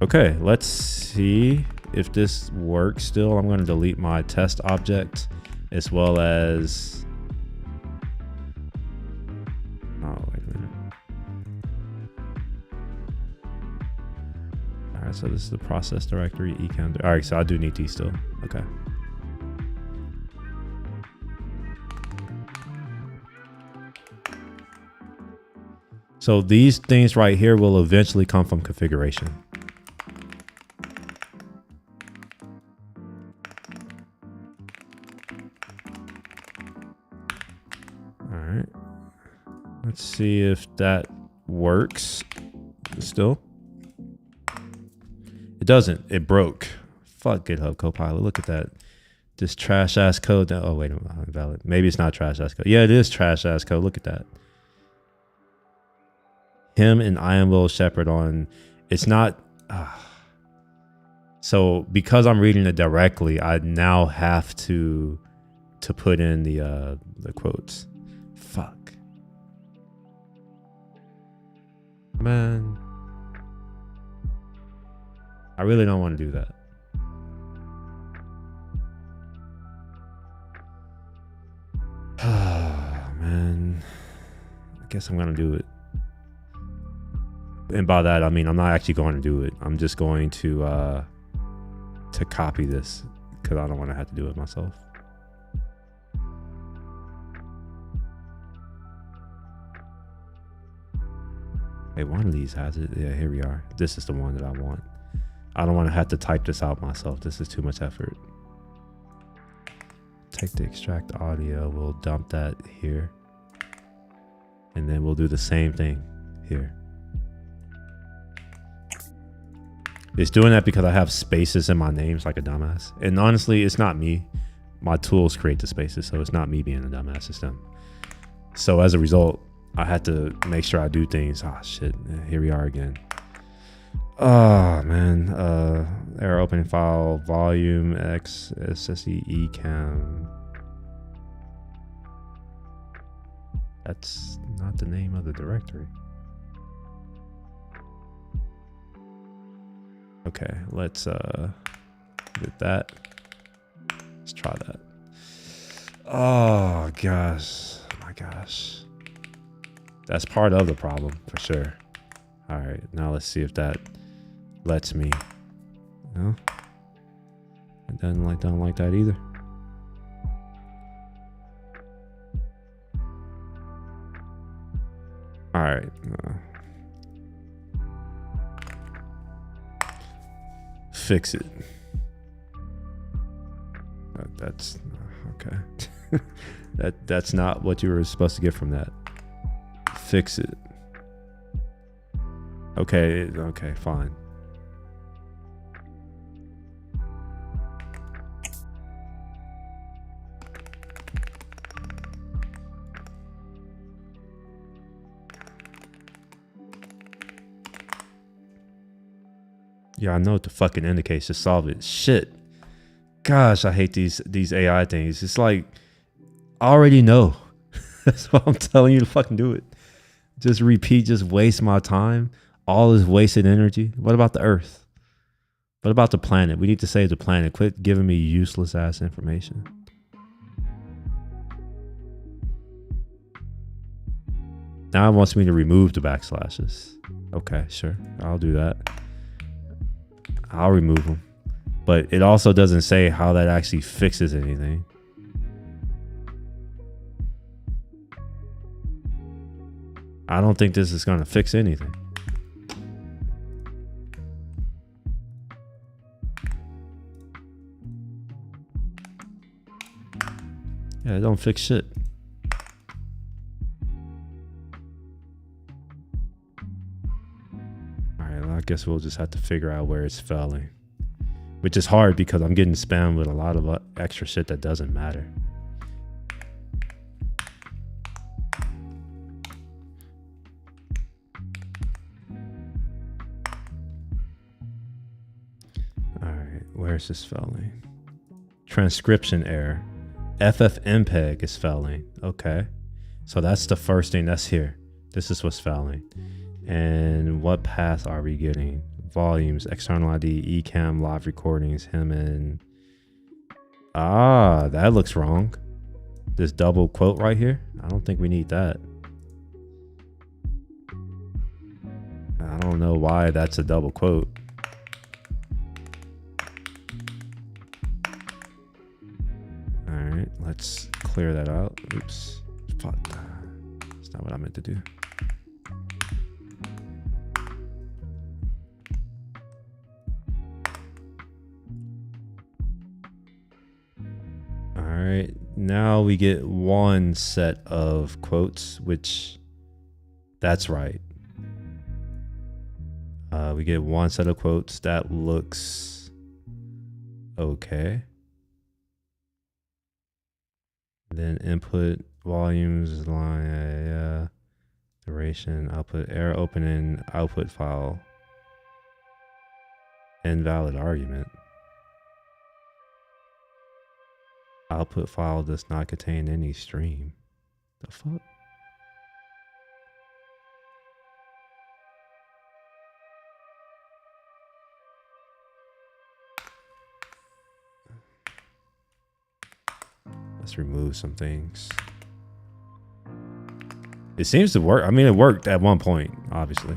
Okay, let's see if this works still. I'm going to delete my test object as well as... Oh, wait a minute. All right, so this is the process directory, ecount. All right, so I do need these still. Okay. So these things right here will eventually come from configuration. All right. Let's see if that works still. It doesn't. It broke. Fuck GitHub Copilot. Look at that. This trash ass code. Oh, wait a minute. Invalid. Maybe it's not trash ass code. Yeah, it is trash ass code. Look at that. Him and I am Will Shepherd on. It's not. So because I'm reading it directly, I now have to put in the quotes. Fuck. Man, I really don't want to do that. Man, I guess I'm gonna do it. And by that I mean I'm not actually going to do it. I'm just going to copy this because I don't want to have to do it myself. Hey, one of these has it. Yeah, here we are. This is the one that I want. I don't want to have to type this out myself. This is too much effort. Take the extract audio. We'll dump that here. And then we'll do the same thing here. It's doing that because I have spaces in my names like a dumbass. And honestly, it's not me. My tools create the spaces, so it's not me being a dumbass, it's them. So as a result, I had to make sure I do things. Ah, shit. Here we are again. Oh, man. Error opening file, volume, X, SSE, eCam. That's not the name of the directory. Okay, let's get that. Let's try that. Oh, gosh. Oh, my gosh. That's part of the problem, for sure. All right, now let's see if that lets me. No, it doesn't like that either. All right. Fix it. That's okay. That's not what you were supposed to get from that. Fix it. Okay, fine. Yeah, I know what the fucking indicates to solve it. Shit. Gosh, I hate these AI things. It's like, I already know. That's why I'm telling you to fucking do it. Just repeat, just waste my time. All this wasted energy. What about the Earth? What about the planet? We need to save the planet. Quit giving me useless ass information. Now it wants me to remove the backslashes. Okay, sure. I'll do that. I'll remove them. But it also doesn't say how that actually fixes anything. I don't think this is going to fix anything. Yeah, it don't fix shit. Alright, well, I guess we'll just have to figure out where it's failing. Which is hard because I'm getting spammed with a lot of extra shit that doesn't matter. Alright, where's this failing? Transcription error. FFmpeg is failing. Okay. So that's the first thing that's here. This is what's failing. And what path are we getting? Volumes, external ID, eCam, live recordings, him and... Ah, that looks wrong. This double quote right here. I don't think we need that. I don't know why that's a double quote. Alright, let's clear that out. Oops. Fuck. That's not what I meant to do. Alright, now we get one set of quotes, which that's right. We get one set of quotes that looks okay. Then input volumes, line, duration, output, error opening, output file, invalid argument. Output file does not contain any stream. The fuck? Let's remove some things. It seems to work. I mean, it worked at one point, obviously.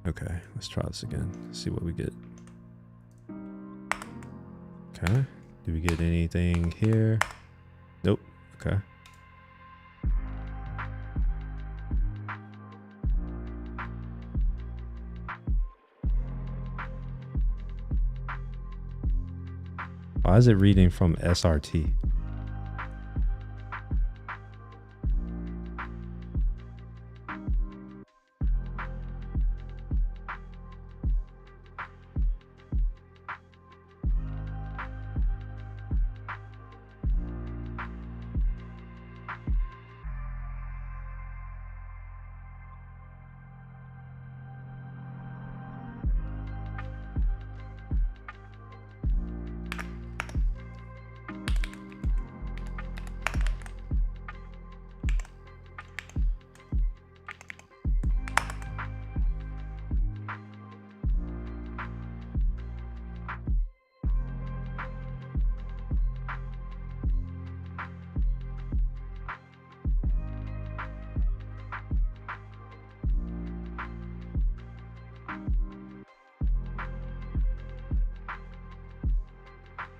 Okay, let's try this again. See what we get. Okay. Do we get anything here? Nope. Okay. Why is it reading from SRT?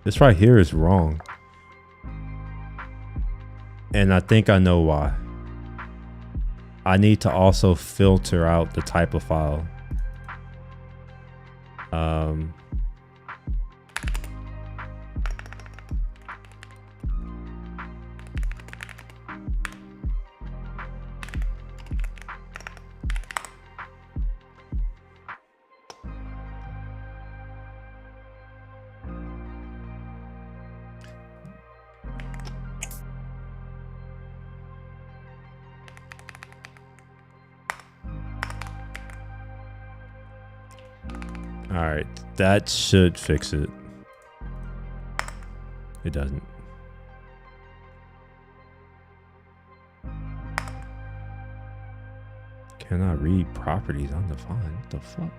This right here is wrong. And I think I know why. I need to also filter out the type of file. All right, that should fix it. It doesn't. Cannot read properties undefined. What the fuck?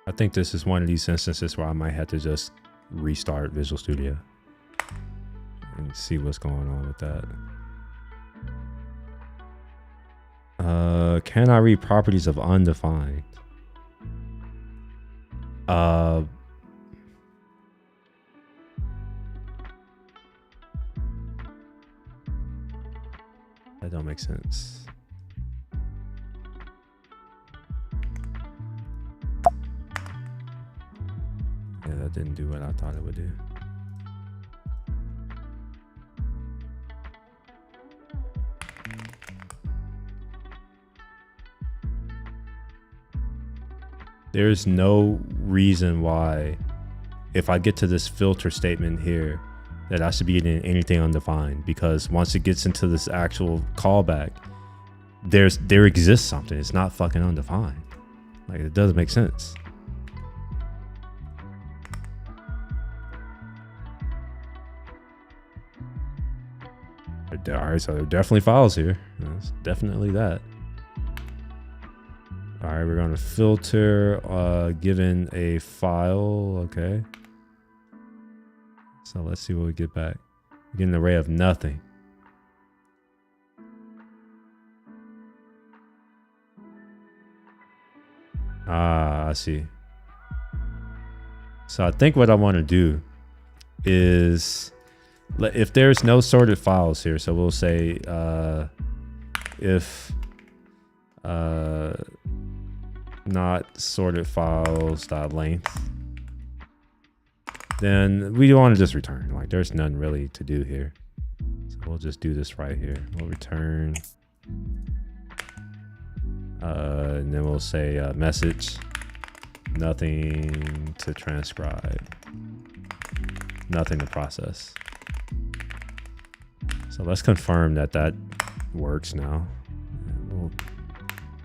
I think this is one of these instances where I might have to just restart Visual Studio and see what's going on with that. Can I read properties of undefined? That don't make sense. Yeah, that didn't do what I thought it would do. There's no reason why, if I get to this filter statement here, that I should be getting anything undefined, because once it gets into this actual callback, there exists something. It's not fucking undefined. Like, it doesn't make sense. All right, so there are definitely files here. That's definitely that. All right, we're going to filter given a file. Okay. So let's see what we get back. We get an array of nothing. Ah, I see. So I think what I want to do is, if there's no sorted files here, so we'll say if not sorted files dot length, then we want to just return. Like, there's nothing really to do here. So we'll just do this right here. We'll return, and then we'll say message, nothing to transcribe, nothing to process. So let's confirm that that works now. And we'll go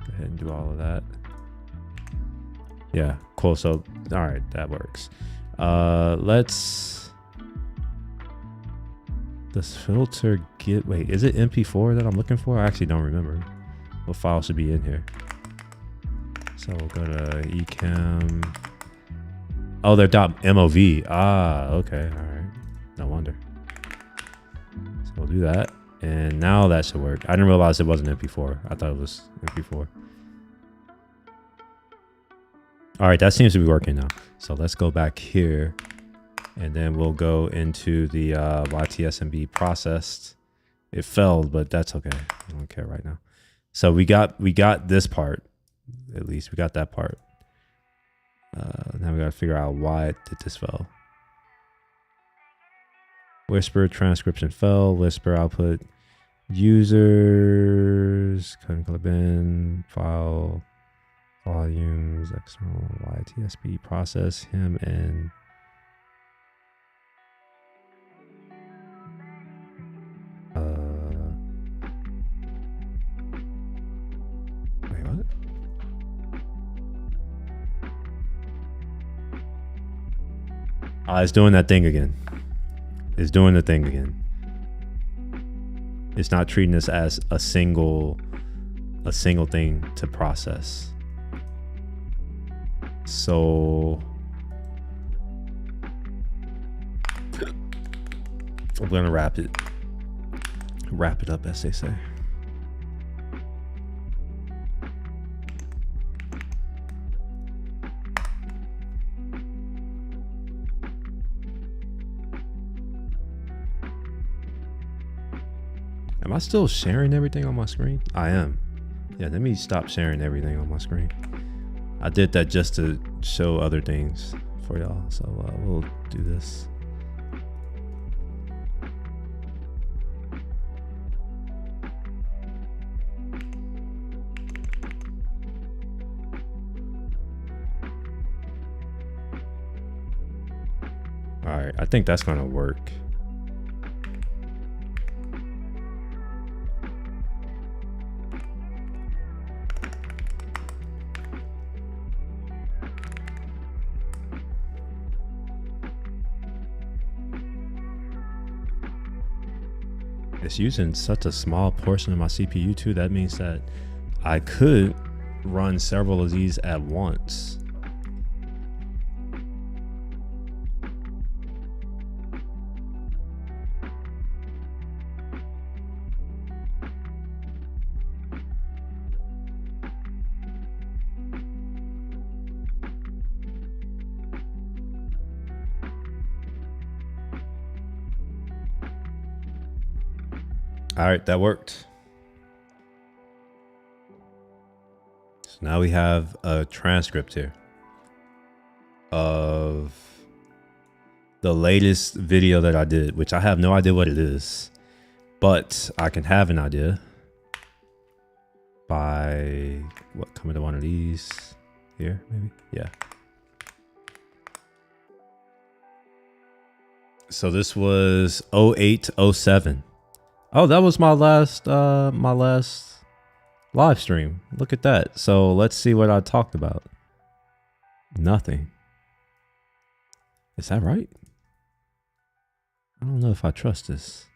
ahead and do all of that. Yeah, cool. So, all right, that works. Let's, this filter get, wait, is it MP4 that I'm looking for? I actually don't remember what file should be in here. So we'll go to eCam. Oh, they're .mov. Ah, okay, all right. No wonder. So we'll do that. And now that should work. I didn't realize it wasn't MP4. I thought it was MP4. All right, that seems to be working now. So let's go back here and then we'll go into the YTSMB processed. It failed, but that's okay. I don't care right now. So we got this part. At least we got that part. Now we got to figure out why it did this fail. Whisper transcription fell. Whisper output users. Couldn't clip in file volumes external YTSB process him and wait, what? It's doing that thing again. It's doing the thing again. It's not treating this as a single thing to process. So I'm gonna wrap it up, as they say. Am I still sharing everything on my screen? I am. Yeah, let me stop sharing everything on my screen. I did that just to show other things for y'all. So we'll do this. All right, I think that's gonna work. It's using such a small portion of my CPU too. That means that I could run several of these at once. All right, that worked. So now we have a transcript here of the latest video that I did, which I have no idea what it is, but I can have an idea by coming to one of these here, maybe. Yeah. So this was 0807. Oh, that was my last live stream. Look at that. So let's see what I talked about. Nothing. Is that right? I don't know if I trust this.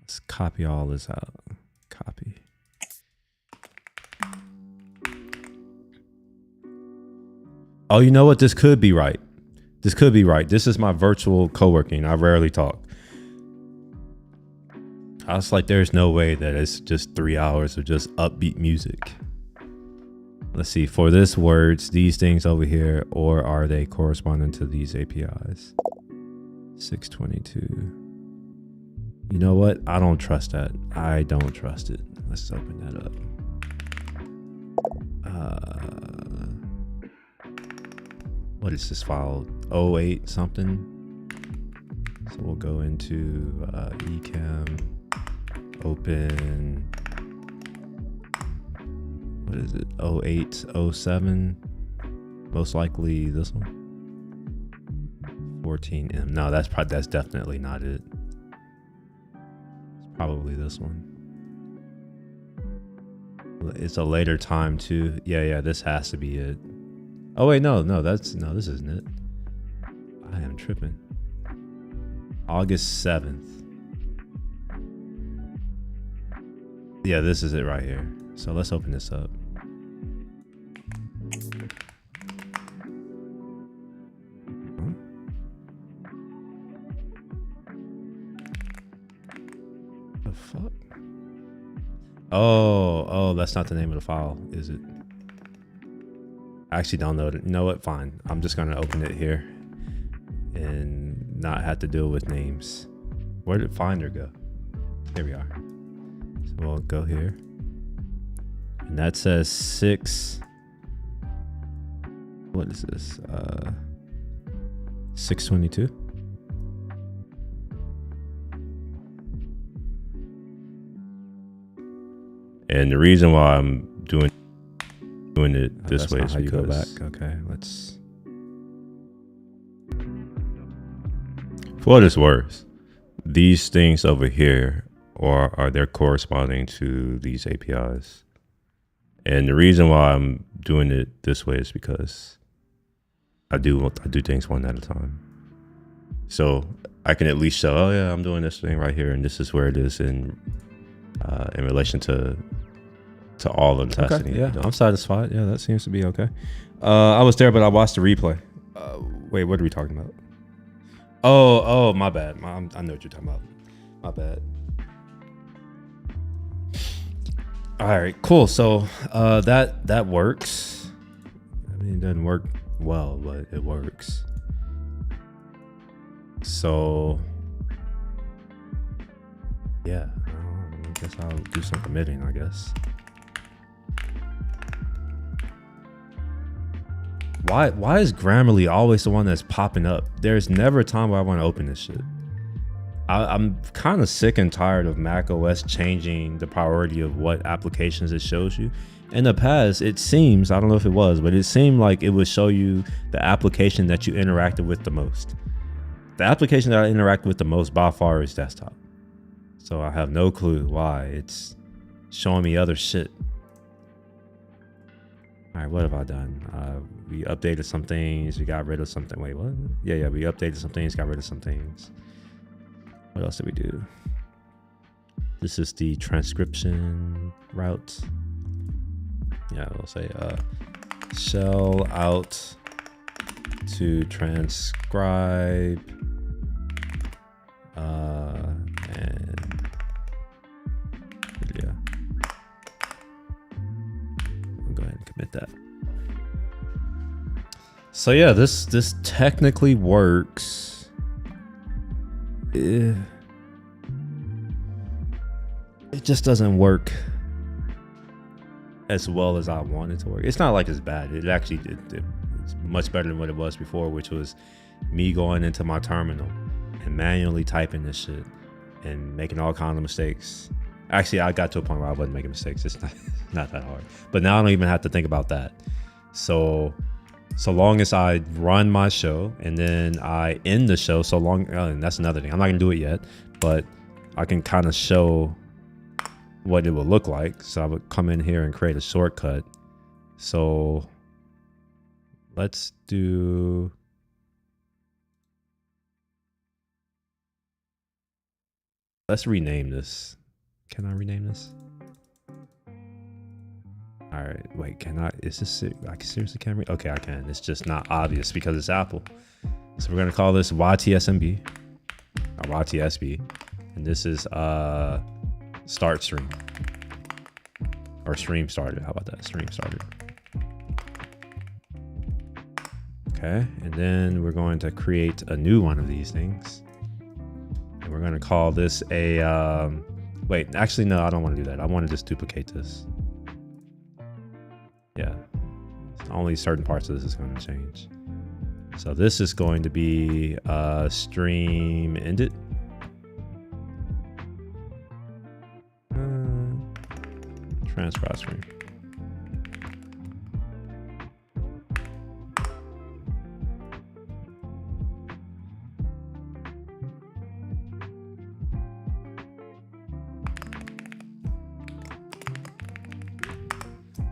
Let's copy all this out. Copy. Oh, you know what? This could be right. This could be right. This is my virtual co-working. I rarely talk. I was like, there's no way that it's just 3 hours of just upbeat music. Let's see, for this words, these things over here, or are they corresponding to these APIs? 622. You know what? I don't trust that. I don't trust it. Let's open that up. What is this file? 08 something. So we'll go into Ecamm, open, what is it, 0807, most likely this one, 14M. No, that's definitely not it. It's probably this one. It's a later time too. Yeah, this has to be it. Oh wait, no, this isn't it. I am tripping. August 7th. Yeah, this is it right here. So let's open this up. Huh? The fuck? Oh, that's not the name of the file, is it? I actually don't know. You know what? Fine. I'm just gonna open it here and not have to deal with names. Where did Finder go? Here we are. So we'll go here. And that says 6. What is this? 622. And the reason why I'm doing it this way is because, how you go back. Okay, let's. For what it's worth, these things over here are they're corresponding to these APIs. And the reason why I'm doing it this way is because I do things one at a time. So I can at least show, oh yeah, I'm doing this thing right here, and this is where it is in relation to all of the testing. Okay, yeah, I'm satisfied. Yeah, that seems to be okay. I was there, but I watched the replay. Wait, what are we talking about? Oh, my bad. I know what you're talking about. My bad. All right, cool. So that works. I mean, it doesn't work well, but it works. So yeah, I guess I'll do some committing, I guess. Why is Grammarly always the one that's popping up? There's never a time where I want to open this shit. I'm kind of sick and tired of Mac OS changing the priority of what applications it shows you. In the past, it seems, I don't know if it was, but it seemed like it would show you the application that you interacted with the most. The application that I interact with the most by far is desktop. So I have no clue why it's showing me other shit. All right, what have I done? We updated some things. We got rid of something. Wait, what? Yeah, we updated some things, got rid of some things. What else did we do? This is the transcription route. Yeah, we'll say shell out to transcribe and yeah. I'll go ahead and commit that. So yeah, this technically works. It just doesn't work as well as I want it to work. It's not like it's bad. It actually it's much better than what it was before, which was me going into my terminal and manually typing this shit and making all kinds of mistakes. Actually, I got to a point where I wasn't making mistakes. It's not that hard. But now I don't even have to think about that. So long as I run my show and then I end the show, and that's another thing. I'm not gonna do it yet, but I can kind of show what it would look like. So I would come in here and create a shortcut. So let's rename this. Can I rename this? All right, wait, can I, is this, I seriously can't okay, I can. It's just not obvious because it's Apple. So we're gonna call this YTSMB, or YTSB. And this is start stream. Or stream started, how about that, stream started. Okay, and then we're going to create a new one of these things. And we're gonna call this a, wait, actually, no, I don't wanna do that. I wanna just duplicate this. Yeah, only certain parts of this is going to change. So this is going to be stream ended. Transcribe stream.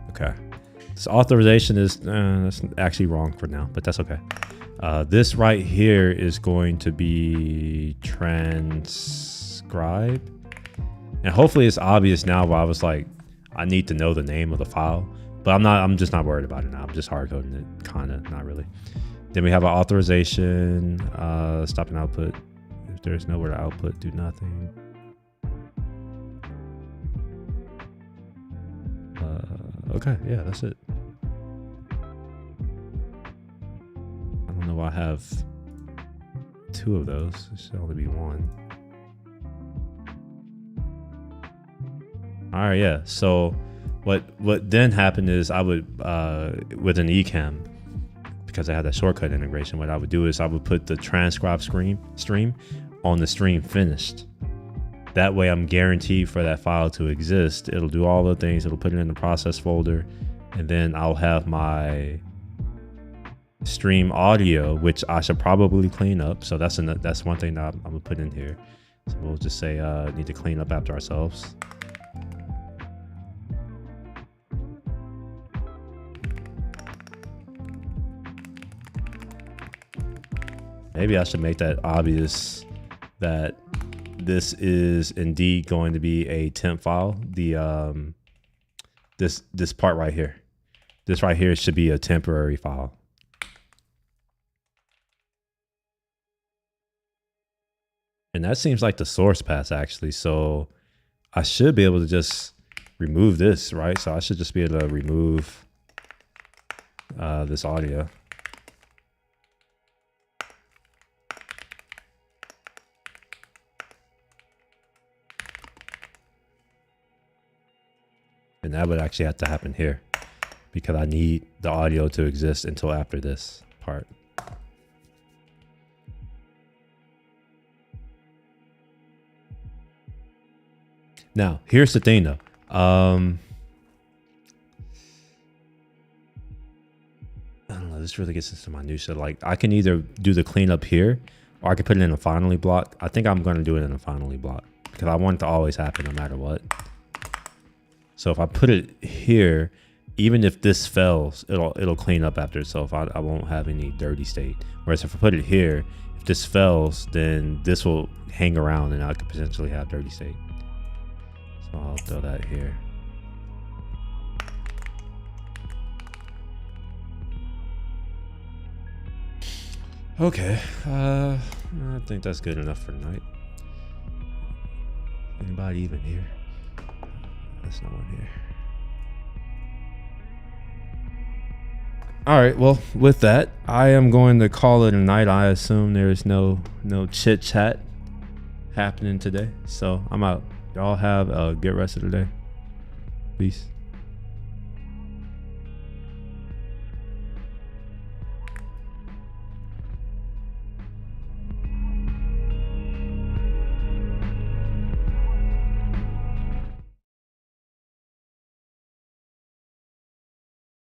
Okay. This authorization is that's actually wrong for now, but that's okay. This right here is going to be transcribe. And hopefully it's obvious now, but I was like, I need to know the name of the file, but I'm just not worried about it now. I'm just hard coding it, kind of, not really. Then we have an authorization, stop and output. If there's nowhere to output, do nothing. Okay, yeah, that's it. I don't know why I have 2 of those. It should only be 1. All right, yeah. So what then happened is I would with an Ecamm, because I had that shortcut integration, what I would do is I would put the transcribe stream on the stream finished. That way I'm guaranteed for that file to exist. It'll do all the things. It'll put it in the process folder, and then I'll have my stream audio, which I should probably clean up. So that's one thing that I'm gonna put in here. So we'll just say need to clean up after ourselves. Maybe I should make that obvious that this is indeed going to be a temp file. The this part right here. This right here should be a temporary file. And that seems like the source path actually. So I should be able to just remove this, right? So I should just be able to remove this audio. And that would actually have to happen here because I need the audio to exist until after this part. Now, here's the thing though. I don't know, this really gets into my new shit. Like I can either do the cleanup here or I can put it in a finally block. I think I'm gonna do it in a finally block because I want it to always happen no matter what. So if I put it here, even if this fails, it'll clean up after itself. I won't have any dirty state. Whereas if I put it here, if this fails, then this will hang around and I could potentially have dirty state. So I'll throw that here. Okay, I think that's good enough for tonight. Anybody even here? There's no one here. All right, well, with that, I am going to call it a night. I assume there's no chit chat happening today, so I'm out. Y'all have a good rest of the day. Peace.